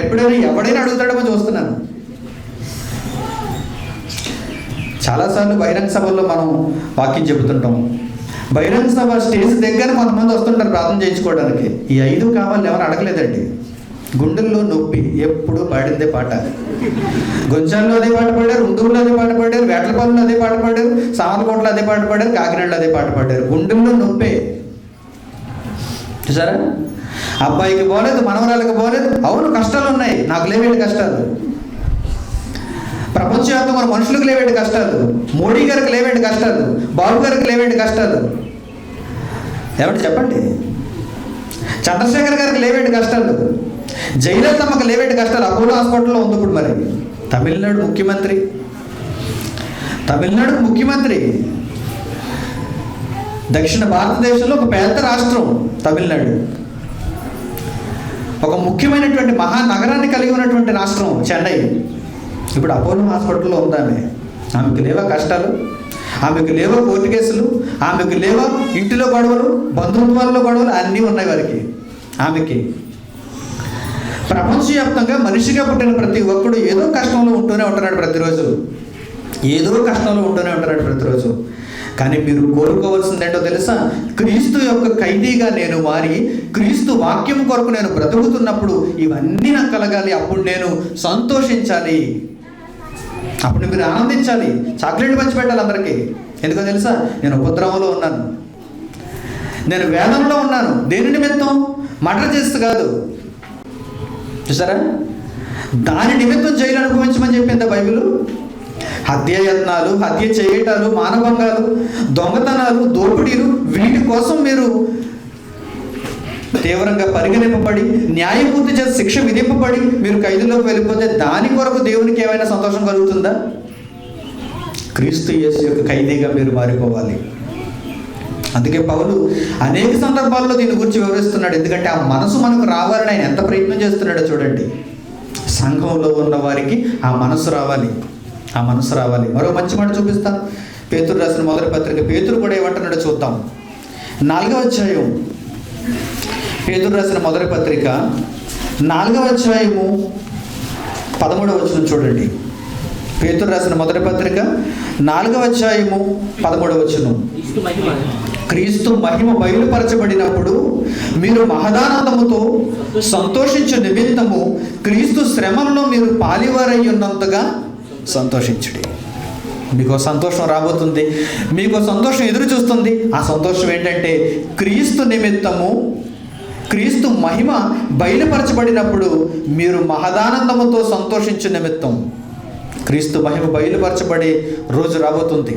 ఎవడైనా అడుగుతాడేమో చూస్తున్నాను. చాలాసార్లు బహిరంగ సభల్లో మనం వాక్యం చెబుతుంటాం. బహిరంగ సభ స్టేజ్ దగ్గర కొంతమంది వస్తుంటారు ప్రార్థన చేయించుకోవడానికి. ఈ 5 కావాలి ఎవరు అడగలేదండి. గుండెల్లో నొప్పి, ఎప్పుడు పాడిందే పాట. గొంచాల్లో అదే పాట పాడారు, ఉండూరులో అదే పాట పాడారు, వేటలపాలెంలో అదే పాట పాడారు, సామర్లకోటలో అదే పాట పాడారు, కాకినాడలో అదే పాట పాడారు. గుండెల్లో నొప్పే. చూసారా? అబ్బాయికి పోలేదు, మనవరాలకు పోలేదు. అవును, కష్టాలు ఉన్నాయి, నాకు లేవేంటి కష్టాలు. ప్రపంచవ్యాప్తంగా మన మనుషులకు లేవేంటి కష్టాలు. మోడీ గారికి లేవేంటి కష్టాలు, బాబు గారికి లేవేంటి కష్టాలు. ఏమంటే చెప్పండి. చంద్రశేఖర్ గారికి లేవేంటి కష్టాలు, జయలలితమ్మకి లేవేంటి కష్టాలు, అపోలో హాస్పిటల్లో ఉంది ఇప్పుడు. మరి తమిళనాడు ముఖ్యమంత్రి, దక్షిణ భారతదేశంలో ఒక పెద్ద రాష్ట్రం తమిళనాడు, ఒక ముఖ్యమైనటువంటి మహానగరాన్ని కలిగి ఉన్నటువంటి రాష్ట్రం చెన్నై. ఇప్పుడు అపోలో హాస్పిటల్లో ఉందామె. ఆమెకు లేవా కష్టాలు, ఆమెకు లేవా కోర్టు కేసులు, ఆమెకు లేవా ఇంటిలో గొడవలు, బంధుత్వాల్లో గొడవలు, అన్నీ ఉన్నాయి వారికి, ఆమెకి. ప్రపంచవ్యాప్తంగా మనిషిగా పుట్టిన ప్రతి ఒక్కడు ఏదో కష్టంలో ఉంటూనే ఉంటున్నాడు ప్రతిరోజు. కానీ మీరు కోరుకోవాల్సిందేంటో తెలుసా? క్రీస్తు యొక్క ఖైదీగా నేను మారి క్రీస్తు వాక్యం కొరకు నేను బ్రతుకుతున్నప్పుడు ఇవన్నీ నాకు కలగాలి. అప్పుడు నేను సంతోషించాలి, అప్పుడు మీరు ఆనందించాలి, చాక్లెట్లు పంచిపెట్టాలి అందరికీ. ఎందుకో తెలుసా? నేను ఉపద్రవంలో ఉన్నాను, నేను వేదనలో ఉన్నాను. దేని నిమిత్తం? మర్డర్ చేస్తూ కాదు, చూసారా? దాని నిమిత్తం జైలు అనుభవించమని చెప్పింది బైబిల్. హత్యాయత్నాలు, హత్య చేయటాలు, మానభంగాలు, దొంగతనాలు, దోపిడీలు, వీటి కోసం మీరు తీవ్రంగా పరిగణింపబడి న్యాయపూర్తి చేసి శిక్ష విధింపబడి మీరు ఖైదులోకి వెళ్ళిపోతే దాని కొరకు దేవునికి ఏమైనా సంతోషం కలుగుతుందా? క్రీస్తు యేసు యొక్క ఖైదీగా మీరు మారిపోవాలి. అందుకే పౌలు అనేక సందర్భాల్లో దీని గురించి వివరిస్తున్నాడు. ఎందుకంటే ఆ మనసు మనకు రావాలని ఆయన ఎంత ప్రయత్నం చేస్తున్నాడో చూడండి. సంఘంలో ఉన్న వారికి ఆ మనసు రావాలి. మరో మంచి మాట చూపిస్తాను. పేతురు రాసిన మొదటి పత్రిక, పేతురు కూడా ఏమంటున్నాడో చూద్దాం. 4వ అధ్యాయం, పేతురు రాసిన మొదటి పత్రిక 4వ అధ్యాయము 13వ వచనం చూడండి. పేతురు రాసిన మొదటి పత్రిక 4వ అధ్యాయము 13వ వచనం. క్రీస్తు మహిమ బయలుపరచబడినప్పుడు మీరు మహదానందముతో సంతోషించు నిమిత్తము క్రీస్తు శ్రమల్లో మీరు పాలివారై ఉన్నంతగా సంతోషించుడి. మీకు సంతోషం రాబోతుంది, మీకు సంతోషం ఎదురు చూస్తుంది. ఆ సంతోషం ఏంటంటే క్రీస్తు నిమిత్తము క్రీస్తు మహిమ బయలుపరచబడినప్పుడు మీరు మహదానందముతో సంతోషించు నిమిత్తం. క్రీస్తు మహిమ బయలుపరచబడే రోజు రాబోతుంది.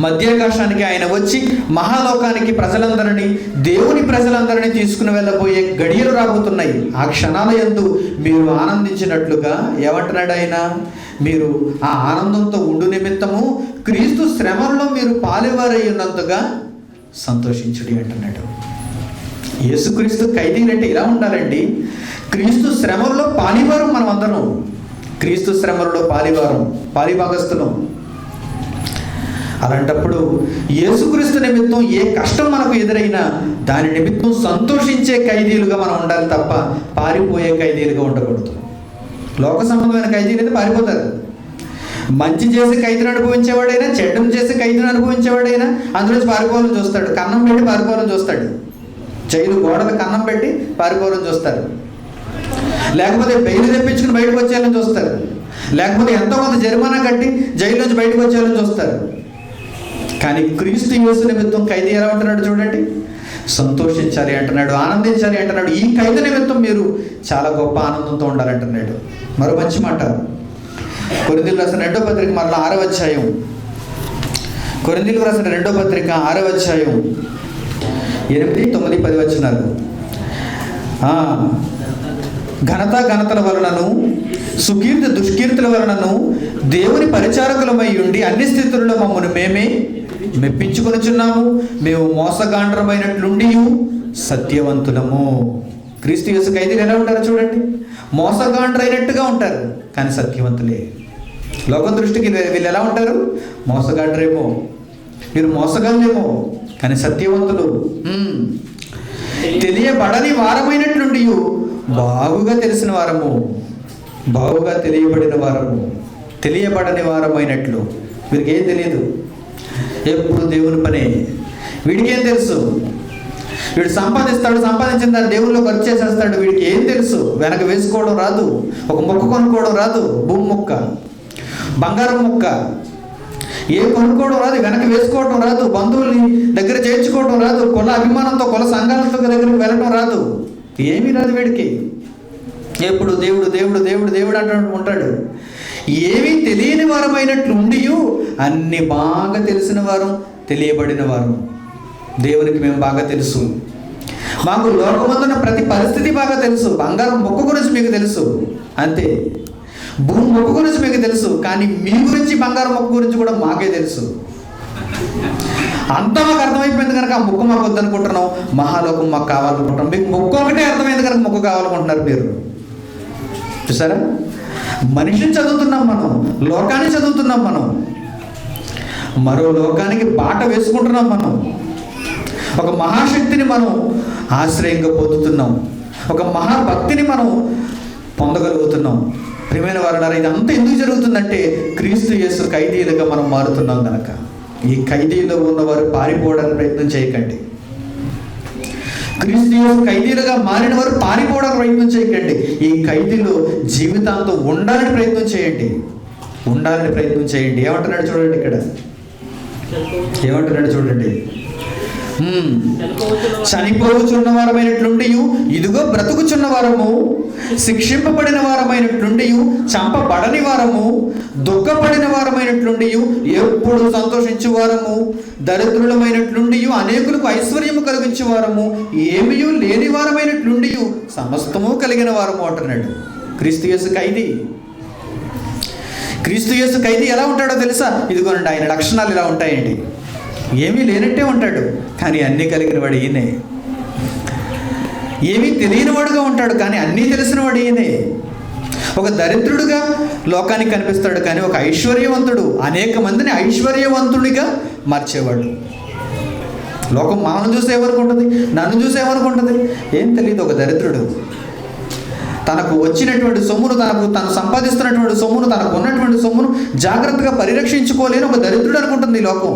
మధ్యాకాశానికి ఆయన వచ్చి మహాలోకానికి ప్రజలందరినీ, దేవుని ప్రజలందరినీ తీసుకుని వెళ్ళబోయే గడియలు రాబోతున్నాయి. ఆ క్షణాల యందు మీరు ఆనందించినట్లుగా ఏమంటున్నాడు ఆయన? మీరు ఆ ఆనందంతో ఉండు నిమిత్తము క్రీస్తు శ్రమల్లో మీరు పాలివారై ఉన్నంతగా సంతోషించుడి అంటున్నాడు. యేసుక్రీస్తు ఖైదీలంటే ఇలా ఉండాలండి. క్రీస్తు శ్రమల్లో పాలివారం మనం అందరం. క్రీస్తు శ్రమల్లో పాలిభాగస్తులం. అలాంటప్పుడు యేసుక్రీస్తు నిమిత్తం ఏ కష్టం మనకు ఎదురైనా దాని నిమిత్తం సంతోషించే ఖైదీలుగా మనం ఉండాలి తప్ప పారిపోయే ఖైదీలుగా ఉండకూడదు. లోక సంబంధమైన ఖైదీలు అయితే పారిపోతారు. మంచి చేసి ఖైదీని అనుభవించేవాడైనా, చెడ్డం చేసి ఖైదీని అనుభవించేవాడైనా అందులోంచి పారిపోవాలని చూస్తాడు. కన్నం పెట్టి పారిపోవాలని చూస్తాడు. జైలు గోడలకు కన్నం పెట్టి పారిపోవాలని చూస్తారు. లేకపోతే బెయిల్ తెప్పించుకుని బయటకు వచ్చేయాలని చూస్తారు. లేకపోతే ఎంతో కొంత జరిమానా కట్టి జైలు నుంచి బయటకు వచ్చేయాలని చూస్తారు. కానీ క్రీస్తు యేసు నిమిత్తం ఖైదీ ఎలా ఉంటున్నాడు చూడండి. సంతోషించాలి అంటున్నాడు, ఆనందించాలి అంటున్నాడు. ఈ ఖైదు నిమిత్తం మీరు చాలా గొప్ప ఆనందంతో ఉండాలంటున్నాడు. మరో మంచి మాట, కొరింథీయులకు రాసిన 2వ పత్రిక మరలా 6వ అధ్యాయం. కొరింథీయులకు రాసిన 2వ పత్రిక 6వ అధ్యాయం 8, 9, 10 వచనాలు. ఘనతల వలనను సుకీర్తి దుష్కీర్తుల వలనను దేవుని పరిచారకులమై ఉండి అన్ని స్థితుల్లో మమ్మల్ని మేమే మెప్పించుకొనుచున్నాము. మేము మోసగాండ్రమైనట్లుండి సత్యవంతులము. క్రీస్తు యేసు ఖైదీలు ఎలా ఉంటారో చూడండి. మోసగాండ్రైనట్టుగా ఉంటారు కానీ సత్యవంతులే. లోకం దృష్టికి వీళ్ళు ఎలా ఉంటారు? మోసగాండ్రేమో, వీరు మోసగాళ్ళేమో కానీ సత్యవంతులు. తెలియబడని వారమైనట్లుండి బాగుగా తెలిసిన వారము, బాగుగా తెలియబడిన వారము, తెలియబడని వారమైనట్లు. వీరికి ఏం తెలియదు, ఎప్పుడు దేవుని పనే. వీడికి ఏం తెలుసు? వీడు సంపాదిస్తాడు, సంపాదించిన దాన్ని దేవుల్లో ఖర్చు చేసేస్తాడు. వీడికి ఏం తెలుసు? వెనక వేసుకోవడం రాదు, ఒక మొక్క కొనుక్కోవడం రాదు, భూమి మొక్క, బంగారం మొక్క ఏం కొనుక్కోవడం రాదు, వెనక వేసుకోవడం రాదు, బంధువుల్ని దగ్గర చేర్చుకోవడం రాదు, కుల అభిమానంతో కుల సంఘాలతో దగ్గరికి వెళ్ళడం రాదు, ఏమీ రాదు వీడికి. ఎప్పుడు దేవుడు దేవుడు దేవుడు దేవుడు అంటూ ఉంటాడు. ఏమీ తెలియని వారమైనట్లు ఉండి అన్ని బాగా తెలిసిన వారం, తెలియబడిన వారం. దేవునికి మేము బాగా తెలుసు, మాకు లోకమందున్న ప్రతి పరిస్థితి బాగా తెలుసు. బంగారం మొక్క గురించి మీకు తెలుసు అంతే, భూమి మొక్క గురించి మీకు తెలుసు, కానీ మీ గురించి బంగారం మొక్క గురించి కూడా మాకే తెలుసు. అంతా మాకు అర్థమైపోయింది కనుక ఆ మొక్క మాకు వద్దనుకుంటున్నాం, మహాలోకం మాకు కావాలనుకుంటున్నాం. మీకు మొక్క ఒకటే అర్థమైంది కనుక మొక్క కావాలనుకుంటున్నారు మీరు. చూసారా, మనిషిని చదువుతున్నాం మనం, లోకాన్ని చదువుతున్నాం మనం, మరో లోకానికి బాట వేసుకుంటున్నాం మనం. ఒక మహాశక్తిని మనం ఆశ్రయంగా పొందుతున్నాం, ఒక మహాభక్తిని మనం పొందగలుగుతున్నాం. ప్రియమైన వారలారా, ఇదంతా ఎందుకు జరుగుతుందంటే క్రీస్తు యేసు ఖైదీలుగా మనం మారుతున్నాం కనుక. ఈ ఖైదీలో ఉన్నవారు పారిపోవడానికి ప్రయత్నం చేయకండి. క్రీస్తు యేసు ఖైదీలుగా మారిన వారు పారిపోవడానికి ప్రయత్నం చేయకండి. ఈ ఖైదీలు జీవితాంతం ఉండాలని ప్రయత్నం చేయండి, ఉండాలని ప్రయత్నం చేయండి. ఏమంటున్నాడు చూడండి, ఇక్కడ ఏమంటున్నాడు చూడండి. చనిపోవచ్చున్న వారమైనట్లుండి ఇదిగో బ్రతుకుచున్న వారము, శిక్షింపబడిన వారమైనట్లుండి చంపబడని వారము, దుఃఖపడిన వారమైనట్లుండి ఎప్పుడు సంతోషించు వారము, దరిద్రులమైనట్లుండి అనేకులకు ఐశ్వర్యము కలిగించే వారము, ఏమీ లేని వారమైనట్లుండి సమస్తము కలిగిన వారము అంటున్నాడు. క్రీస్తు యేసు ఖైదీ. క్రీస్తు యేసు ఖైదీ ఎలా ఉంటాడో తెలుసా? ఇదిగోనండి ఆయన లక్షణాలు ఇలా ఉంటాయండి. ఏమీ లేనట్టే ఉంటాడు, కానీ అన్నీ కలిగిన వాడు ఈయనే. ఏమీ తెలియనివాడుగా ఉంటాడు, కానీ అన్నీ తెలిసినవాడు ఈయనే. ఒక దరిద్రుడుగా లోకానికి కనిపిస్తాడు, కానీ ఒక ఐశ్వర్యవంతుడు, అనేక మందిని ఐశ్వర్యవంతుడిగా మార్చేవాడు. లోకం మామను చూసి ఏమనుకుంటుంది, నన్ను చూసి ఏమనుకుంటుంది, ఏం తెలియదు. ఒక దరిద్రుడు తనకు వచ్చినటువంటి సొమ్మును, తను సంపాదిస్తున్నటువంటి సొమ్మును, తనకు ఉన్నటువంటి సొమ్మును జాగ్రత్తగా పరిరక్షించుకోలేని ఒక దరిద్రుడు అనుకుంటుంది ఈ లోకం.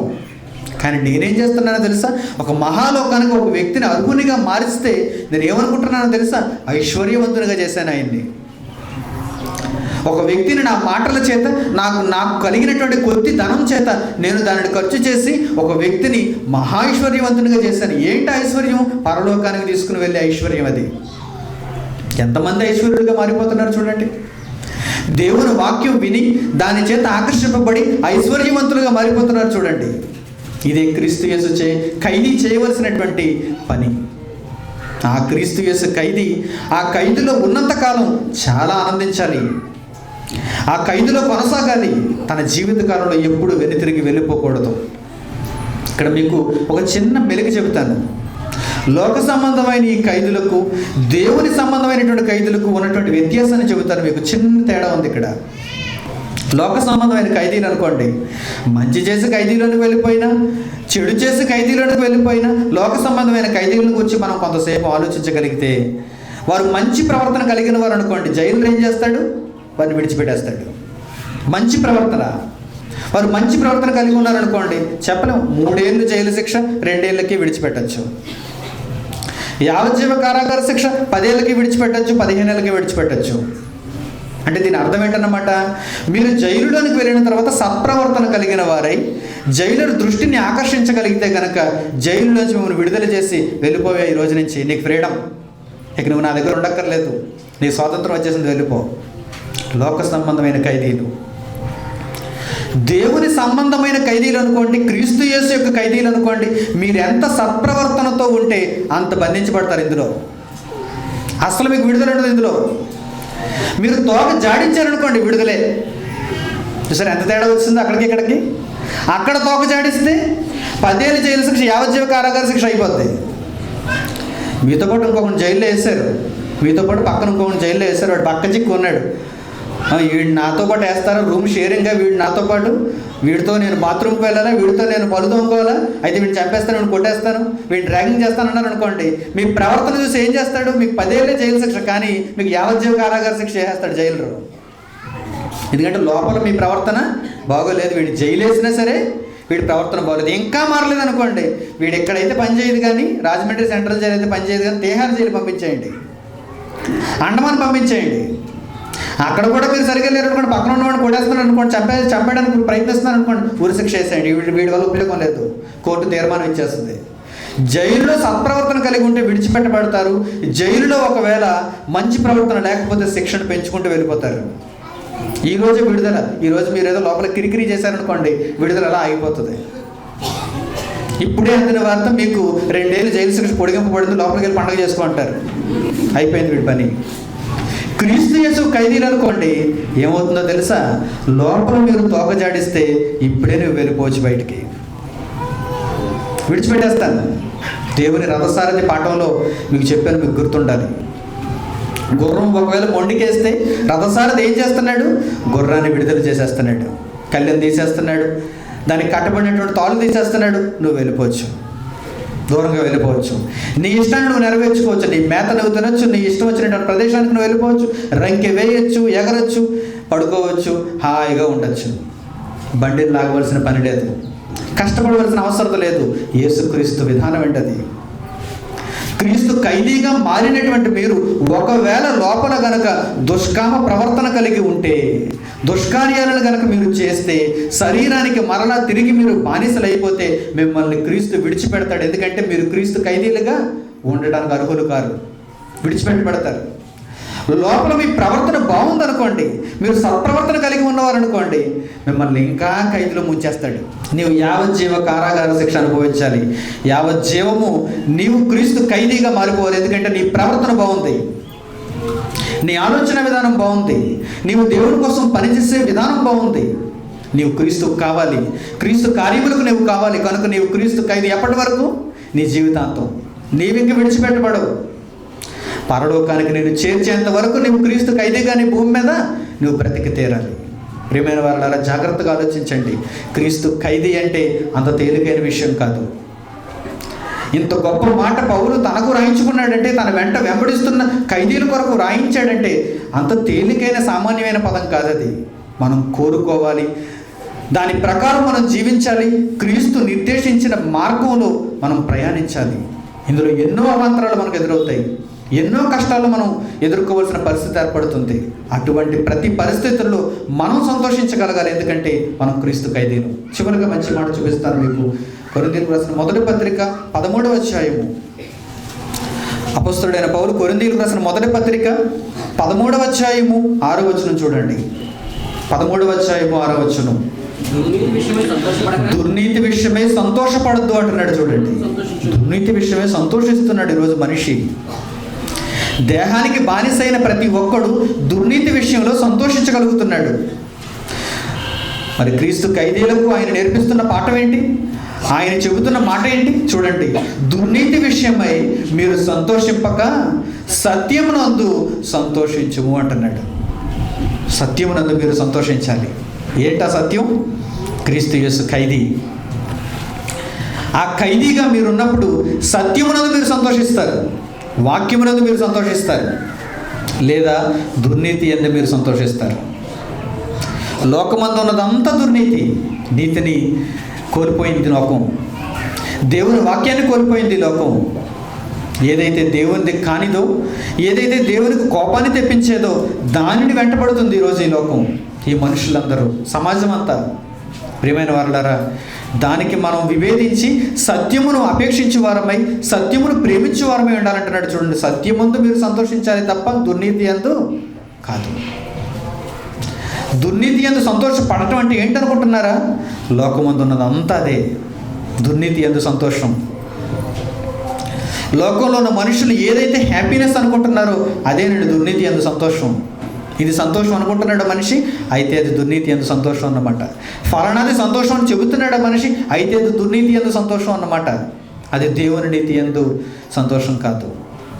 కానీ నేనేం చేస్తున్నానో తెలుసా? ఒక మహాలోకానికి ఒక వ్యక్తిని అర్హునిగా మారిస్తే నేను ఏమనుకుంటున్నానో తెలుసా? ఐశ్వర్యవంతునిగా చేశాను ఆయన్ని. ఒక వ్యక్తిని నా మాటల చేత, నాకు కలిగినటువంటి కొద్ది ధనం చేత నేను దానిని ఖర్చు చేసి ఒక వ్యక్తిని మహైశ్వర్యవంతునిగా చేశాను. ఏంటి ఐశ్వర్యం? పరలోకానికి తీసుకుని వెళ్ళే ఐశ్వర్యం అది. ఎంతమంది ఐశ్వర్యుడిగా మారిపోతున్నారు చూడండి. దేవుని వాక్యం విని దాని చేత ఆకర్షింపబడి ఐశ్వర్యవంతులుగా మారిపోతున్నారు చూడండి. ఇదే క్రీస్తు యేసు ఖైదీ చేయవలసినటువంటి పని. ఆ క్రీస్తు యేసు ఖైదీ ఆ ఖైదులో ఉన్నంతకాలం చాలా ఆనందించాలి, ఆ ఖైదులో కొనసాగాలి. తన జీవితకాలంలో ఎప్పుడు వెనుతిరిగి వెళ్ళిపోకూడదు. ఇక్కడ మీకు ఒక చిన్న మెలిక చెబుతాను. లోక సంబంధమైన ఈ ఖైదులకు, దేవుని సంబంధమైనటువంటి ఖైదులకు ఉన్నటువంటి వ్యత్యాసాన్ని చెబుతాను మీకు. చిన్న తేడా ఉంది ఇక్కడ. లోక సంబంధమైన ఖైదీలు అనుకోండి, మంచి చేసి ఖైదీలోనికి వెళ్ళిపోయినా, చెడు చేసి ఖైదీలోనికి వెళ్ళిపోయినా, లోక సంబంధమైన ఖైదీలను గురించి మనం కొంతసేపు ఆలోచించగలిగితే, వారు మంచి ప్రవర్తన కలిగిన వారు అనుకోండి, జైలు ఏం చేస్తాడు? వారిని విడిచిపెట్టేస్తాడు. మంచి ప్రవర్తన, వారు మంచి ప్రవర్తన కలిగి ఉన్నారనుకోండి, చెప్పలేము, 3 ఏళ్ళు జైలు శిక్ష, 2 ఏళ్ళకి విడిచిపెట్టచ్చు. యావజ్జీవ కారాగార శిక్ష 10 ఏళ్ళకి విడిచిపెట్టచ్చు, 15 ఏళ్ళకి విడిచిపెట్టచ్చు. అంటే దీని అర్థం ఏంటన్నమాట? మీరు జైలులోనికి వెళ్ళిన తర్వాత సత్ప్రవర్తన కలిగిన వారై జైలు దృష్టిని ఆకర్షించగలిగితే కనుక జైలులోంచి మిమ్మల్ని విడుదల చేసి వెళ్ళిపోయా, ఈ రోజు నుంచి నీకు ఫ్రీడమ్, ఇక నువ్వు నా దగ్గర ఉండక్కర్లేదు, నీ స్వాతంత్రం వచ్చేసింది, వెళ్ళిపో. లోక సంబంధమైన ఖైదీలు. దేవుని సంబంధమైన ఖైదీలు అనుకోండి, క్రీస్తు యేసు యొక్క ఖైదీలు అనుకోండి, మీరు ఎంత సత్ప్రవర్తనతో ఉంటే అంత బంధించబడతారు ఇందులో. అసలు మీకు విడుదల ఉండదు ఇందులో. మీరు తోక జాడించారనుకోండి, విడుదలే. సరే, ఎంత తేడా వచ్చిందో అక్కడికి ఇక్కడికి. అక్కడ తోక జాడిస్తే 10 ఏళ్ళు జైలు శిక్ష, యావజ్జీవ కారాగార శిక్ష అయిపోద్ది. మీతో పాటు ఇంకొకటి జైల్లో వేశారు, మీతో పాటు పక్కన ఇంకొకటి జైల్లో వేశారు, వాడు పక్క చిక్కు ఉన్నాడు, వీడు నాతో పాటు వేస్తారు, రూమ్ షేరింగ్గా, వీడు నాతో పాటు, వీడితో నేను బాత్రూమ్కి వెళ్ళాలా, వీడితో నేను పళ్ళు తోముకోవాలా, అయితే వీడిని చంపేస్తాను, వీడిని కొట్టేస్తాను, వీడిని డ్రాగింగ్ చేస్తాను అన్నారు అనుకోండి, మీ ప్రవర్తన చూసి ఏం చేస్తాడు? మీకు 10 ఏళ్ళే జైలు శిక్ష, కానీ మీకు యావజ్జీవ కారాగార శిక్ష చేస్తాడు జైలు. ఎందుకంటే లోపల మీ ప్రవర్తన బాగోలేదు. వీడు జైలు వేసినా సరే వీడి ప్రవర్తన బాగోలేదు, ఇంకా మారలేదు అనుకోండి, వీడు ఎక్కడైతే పనిచేయదు, కానీ రాజమండ్రి సెంట్రల్ జైలు అయితే పనిచేయదు, కానీ తిహార్ జైలు పంపించేయండి, అండమాన్ పంపించేయండి. అక్కడ కూడా మీరు సరిగ్గా లేరు అనుకోండి, పక్కన ఉన్నవాడిని కొట్టేస్తున్నారు అనుకోండి, చంపడానికి ప్రయత్నిస్తున్నారు అనుకోండి, ఉరిశిక్ష వేసేయండి. వీడి వల్ల ఉపయోగం లేదు, కోర్టు తీర్మానం ఇచ్చేస్తుంది. జైలులో సత్ప్రవర్తన కలిగి ఉంటే విడిచిపెట్టబడతారు. జైలులో ఒకవేళ మంచి ప్రవర్తన లేకపోతే శిక్షను పెంచుకుంటూ వెళ్ళిపోతారు. ఈరోజు విడుదల, ఈరోజు మీరు ఏదో లోపల కిరికిరి చేశారనుకోండి, విడుదల అలా ఆగిపోతుంది. ఇప్పుడే అందిన వార్త మీకు 2 ఏళ్ళు జైలు శిక్ష పొడిగింపబడింది, లోపలికి వెళ్ళి పండుగ చేసుకోమంటారు. అయిపోయింది వీడి పని. క్రీస్తు యేసు ఖైదీలు అనుకోండి, ఏమవుతుందో తెలుసా? లోపల మీరు తోక జాడిస్తే ఇప్పుడే నువ్వు వెళ్ళిపోవచ్చు బయటికి, విడిచిపెట్టేస్తాను. దేవుని రథసారథి పాఠంలో మీకు చెప్పాను, మీకు గుర్తుండాలి. గుర్రం ఒకవేళ మొండికేస్తే రథసారథి ఏం చేస్తున్నాడు? గుర్రాన్ని విడుదల చేసేస్తున్నాడు, కళ్ళెం తీసేస్తున్నాడు, దానికి కట్టబడినటువంటి తాళ్ళు తీసేస్తున్నాడు. నువ్వు వెళ్ళిపోవచ్చు, దూరంగా వెళ్ళిపోవచ్చు. నీ ఇష్టాన్ని నువ్వు నెరవేర్చుకోవచ్చు, నీ మేత నువ్వు తినొచ్చు, నీ ఇష్టం వచ్చినటువంటి ప్రదేశానికి నువ్వు వెళ్ళిపోవచ్చు, రంకె వేయచ్చు, ఎగరచ్చు, పడుకోవచ్చు, హాయిగా ఉండొచ్చు. బండిని లాగవలసిన పని లేదు, కష్టపడవలసిన అవసరం లేదు. యేసుక్రీస్తు విధానం ఏంటది? క్రీస్తు ఖైదీగా మారినటువంటి మీరు ఒకవేళ లోపల గనక దుష్కామ ప్రవర్తన కలిగి ఉంటే, దుష్కార్యాలను గనక మీరు చేస్తే, శరీరానికి మరలా తిరిగి మీరు బానిసలైపోతే మిమ్మల్ని క్రీస్తు విడిచిపెడతాడు. ఎందుకంటే మీరు క్రీస్తు ఖైదీలుగా ఉండడానికి అర్హులు కారు, విడిచిపెట్టబడతారు. లోపల మీ ప్రవర్తన బాగుందనుకోండి, మీరు సత్ప్రవర్తన కలిగి ఉన్నవారనుకోండి, మిమ్మల్ని ఇంకా ఖైదులో ముంచేస్తాడు. నీవు యావజ్జీవ కారాగార శిక్ష అనుభవించాలి, యావజ్జీవము నీవు క్రీస్తు ఖైదీగా మారిపోవాలి. ఎందుకంటే నీ ప్రవర్తన బాగుంది, నీ ఆలోచన విధానం బాగుంది, నీవు దేవుని కోసం పనిచేసే విధానం బాగుంది. నీవు క్రీస్తుకు కావాలి, క్రీస్తు కార్యములకు నీవు కావాలి. కనుక నీవు క్రీస్తు ఖైదీ ఎప్పటి వరకు? నీ జీవితాంతం. నీవింక విడిచిపెట్టబడవు. పరలోకానికి నేను చేర్చేంత వరకు నువ్వు క్రీస్తు ఖైదీగా నీ భూమి మీద నువ్వు బ్రతికి తీరాలి. ప్రియమైన వారలారా, జాగ్రత్తగా ఆలోచించండి. క్రీస్తు ఖైదీ అంటే అంత తేలికైన విషయం కాదు. ఇంత గొప్ప మాట పౌలు తనకు రాయించుకున్నాడంటే, తన వెంట వెంబడిస్తున్న ఖైదీల కొరకు రాయించాడంటే అంత తేలికైన సామాన్యమైన పదం కాదు అది. మనం కోరుకోవాలి, దాని ప్రకారం మనం జీవించాలి, క్రీస్తు నిర్దేశించిన మార్గంలో మనం ప్రయాణించాలి. ఇందులో ఎన్నో అవాంతరాలు మనకు ఎదురవుతాయి, ఎన్నో కష్టాలు మనం ఎదుర్కోవాల్సిన పరిస్థితి ఏర్పడుతుంది. అటువంటి ప్రతి పరిస్థితుల్లో మనం సంతోషించగలగాలి, ఎందుకంటే మనం క్రీస్తు ఖైదీలు. చివరిగా మంచి మాట చూపిస్తాను మీకు. కొరింథీయులకు రాసిన మొదటి పత్రిక 13వ అధ్యాయము. అపొస్తలుడైన పౌలు కొరింథీయులకు రాసిన మొదటి పత్రిక 13వ అధ్యాయము 6వ వచనం చూడండి. 13వ అధ్యాయము 6వ వచనం. దుర్నీతి విషయమై సంతోషపడద్దు అంటున్నాడు. చూడండి, దుర్నీతి విషయమే సంతోషిస్తున్నాడు ఈరోజు మనిషి. దేహానికి బానిసైన ప్రతి ఒక్కడు దుర్నీతి విషయంలో సంతోషించగలుగుతున్నాడు. మరి క్రీస్తు ఖైదీలకు ఆయన నేర్పిస్తున్న పాఠం ఏంటి? ఆయన చెబుతున్న మాట ఏంటి? చూడండి, దుర్నీతి విషయమై మీరు సంతోషింపక సత్యమునందు సంతోషించుము అంటున్నాడు. సత్యమునందు మీరు సంతోషించాలి. ఏంటా సత్యం? క్రీస్తు యేసు ఖైదీ. ఆ ఖైదీగా మీరున్నప్పుడు సత్యమునందు మీరు సంతోషిస్తారు, వాక్యమునందు మీరు సంతోషిస్తారు, లేదా దుర్నీతి యందు మీరు సంతోషిస్తారు. లోకమందు ఉన్నదంతా దుర్నీతి. నీతిని కోల్పోయింది లోకం, దేవుని వాక్యాన్ని కోల్పోయింది లోకం. ఏదైతే దేవునిది కానిదో, ఏదైతే దేవునికి కోపాన్ని తెప్పించేదో దానిని వెంటబడుతుంది ఈరోజు ఈ లోకం, ఈ మనుషులందరూ, సమాజం అంతా. ప్రియమైన వారలారా, దానికి మనం విభేదించి సత్యమును అపేక్షించే వారమై, సత్యమును ప్రేమించే వారమై ఉండాలంటున్నాడు. చూడండి, సత్యమందు మీరు సంతోషించాలి తప్ప దుర్నీతి యందు కాదు. దుర్నీతి యందు సంతోషపడటం అంటే ఏంటనుకుంటున్నారా? లోకమందు ఉన్నదంతా అదే, దుర్నీతి యందు సంతోషం. లోకంలో ఉన్న మనుషులు ఏదైతే హ్యాపీనెస్ అనుకుంటున్నారో అదేనండి దుర్నీతి యందు సంతోషం. ఇది సంతోషం అనుకుంటున్నాడు మనిషి, అయితే అది దుర్నీతి యందు సంతోషం అన్నమాట. ఫలానాది సంతోషం అని చెబుతున్నాడు మనిషి, అయితే అది దుర్నీతి యందు సంతోషం అన్నమాట. అది దేవుని నీతి యందు సంతోషం కాదు.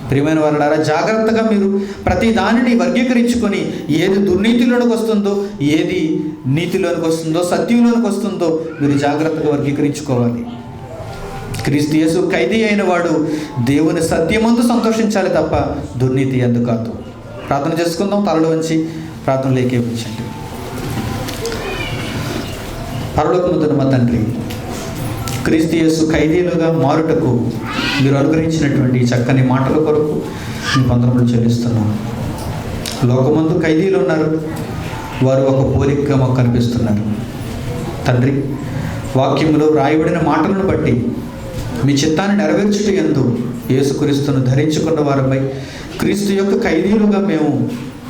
ప్రియమైన వారలారా, జాగ్రత్తగా మీరు ప్రతి దానిని వర్గీకరించుకొని ఏది దుర్నీతిలోనికి వస్తుందో, ఏది నీతిలోనికి వస్తుందో, సత్యంలోనికి వస్తుందో మీరు జాగ్రత్తగా వర్గీకరించుకోవాలి. క్రీస్తు యేసు ఖైదీ అయిన వాడు దేవుని సత్యమందు సంతోషించాలి తప్ప దుర్నీతి యందు కాదు. ప్రార్థన చేసుకుందాం. తలలో వంచి ప్రార్థన లేకేపించండి. పరలోకమందున్న మా తండ్రి, క్రీస్తు యేసు ఖైదీలుగా మారుటకు మీరు అనుగ్రహించినటువంటి చక్కని మాటల కొరకు మీ వందనములు చెల్లిస్తున్నాను. లోకమందు ఖైదీలు ఉన్నారు, వారు ఒక పోలికగా మాకు కనిపిస్తున్నారు. తండ్రి, వాక్యములో రాయబడిన మాటలను బట్టి మీ చిత్తాన్ని నెరవేర్చుట యందు యేసుక్రీస్తును ధరించుకున్న వారమై క్రీస్తు యొక్క ఖైదీలుగా మేము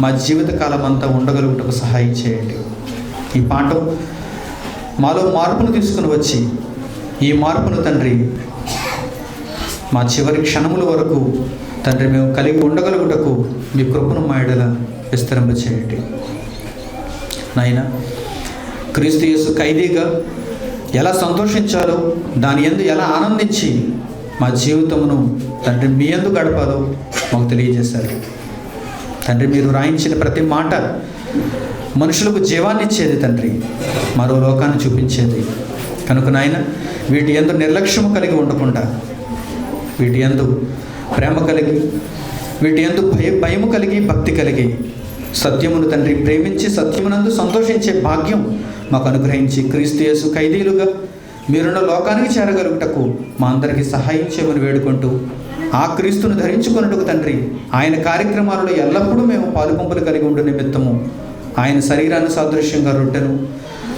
మా జీవితకాలం అంతా ఉండగలుగుటకు సహాయం చేయండి. ఈ పాఠం మాలో మార్పును తీసుకుని వచ్చి ఈ మార్పును తండ్రి మా చివరి క్షణముల వరకు తండ్రి మేము కలిగి ఉండగలుగుటకు మీ కృపను మా ఎడల విస్తరింప చేయండి నాయన. క్రీస్తు యేసు ఖైదీగా ఎలా సంతోషించాలో, దాని యందు ఎలా ఆనందించి మా జీవితమును తండ్రి మీ యందు గడపాలో మాకు తెలియజేశారు తండ్రి. మీరు రాయించిన ప్రతి మాట మనుషులకు జీవాన్ని ఇచ్చేది తండ్రి, మరో లోకాన్ని చూపించేది కనుక నాయన, వీటి యందు నిర్లక్ష్యము కలిగి ఉండకుండా, వీటి యందు ప్రేమ కలిగి, వీటి యందు భయము కలిగి, భక్తి కలిగి, సత్యమును తండ్రి ప్రేమించి సత్యమునందు సంతోషించే భాగ్యం మాకు అనుగ్రహించి క్రీస్తు యేసు ఖైదీలుగా మీరున్న లోకానికి చేరగలుగుటకు మా అందరికీ సహాయం చేయమని వేడుకుంటూ, ఆ క్రీస్తును ధరించుకున్నట్టుకు తండ్రి ఆయన కార్యక్రమాలలో ఎల్లప్పుడూ మేము పాలుపంపులు కలిగి ఉండే నిమిత్తము ఆయన శరీరాన్ని సాదృశ్యంగా రొట్టెను,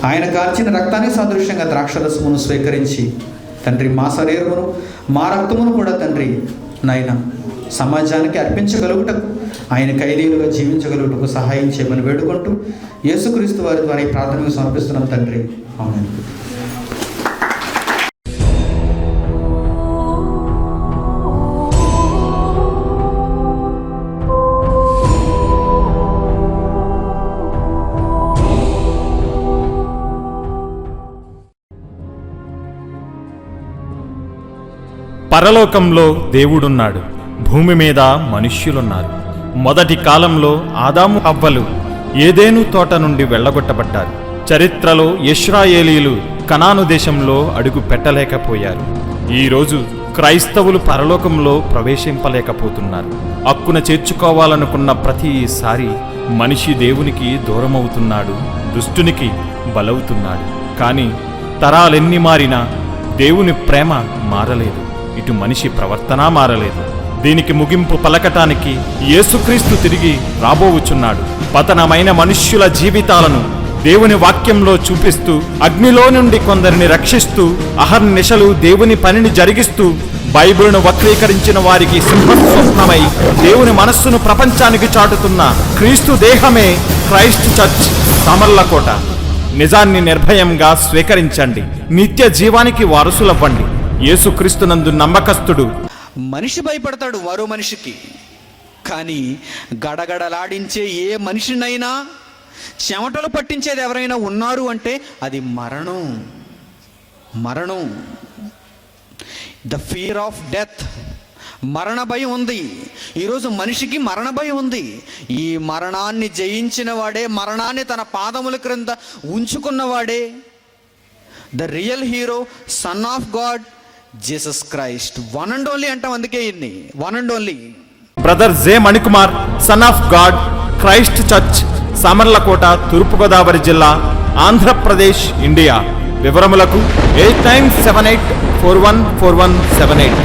ఆయన కార్చిన రక్తాన్ని సాదృశ్యంగా ద్రాక్షరసమును స్వీకరించి తండ్రి మా శరీరమును మా రక్తమును కూడా తండ్రి నాయన సమాజానికి అర్పించగలుగుటకు, ఆయన ఖైదీలుగా జీవించగలుగుటకు సహాయం చేయమని వేడుకుంటూ యేసుక్రీస్తు వారి ద్వారా ఈ ప్రార్థనకు సమర్పిస్తున్నాం తండ్రి. ఆమేన్. పరలోకంలో దేవుడున్నాడు, భూమి మీద మనుష్యులున్నారు. మొదటి కాలంలో ఆదాము హవ్వలు ఏదెను తోట నుండి వెళ్ళగొట్టబడ్డారు. చరిత్రలో ఇశ్రాయేలీలు కనాను దేశంలో అడుగు పెట్టలేకపోయారు. ఈరోజు క్రైస్తవులు పరలోకంలో ప్రవేశింపలేకపోతున్నారు. హక్కున చేర్చుకోవాలనుకున్న ప్రతిసారి మనిషి దేవునికి దూరమవుతున్నాడు, దుష్టునికి బలవుతున్నాడు. కానీ తరాలెన్ని మారినా దేవుని ప్రేమ మారలేదు, ఇటు మనిషి ప్రవర్తన మారలేదు. దీనికి ముగింపు పలకటానికి యేసుక్రీస్తు తిరిగి రాబోవుచున్నాడు. పతనమైన మనుష్యుల జీవితాలను దేవుని వాక్యంలో చూపిస్తూ, అగ్నిలో నుండి కొందరిని రక్షిస్తూ, అహర్నిశలు దేవుని పనిని జరిగిస్తూ, బైబిలును వక్రీకరించిన వారికి సింహస్వప్నమై దేవుని మనస్సును ప్రపంచానికి చాటుతున్న క్రీస్తు దేహమే క్రైస్ట్ చర్చ్ సామర్లకోట. నిజాన్ని నిర్భయంగా స్వీకరించండి, నిత్య జీవానికి వారసులవ్వండి. యేసుక్రీస్తునందు నమ్మకస్తుడు. మనిషి భయపడతాడు మరో మనిషికి, కానీ గడగడలాడించే ఏ మనిషినైనా చెమటలు పట్టించేది ఎవరైనా ఉన్నారు అంటే అది మరణం. మరణం, ద ఫియర్ ఆఫ్ డెత్, మరణ భయం ఉంది. ఈరోజు మనిషికి మరణ భయం ఉంది. ఈ మరణాన్ని జయించిన వాడే, మరణాన్ని తన పాదముల క్రింద ఉంచుకున్నవాడే the real hero, son of God, Jesus Christ. One and only అంటాం, అందుకే ఇన్ని one and only. Brother J Manikumar, son of God, Christ church, Samarlakota, Turpu Godavari జిల్లా, ఆంధ్రప్రదేశ్, ఇండియా. వివరములకు 8978414178.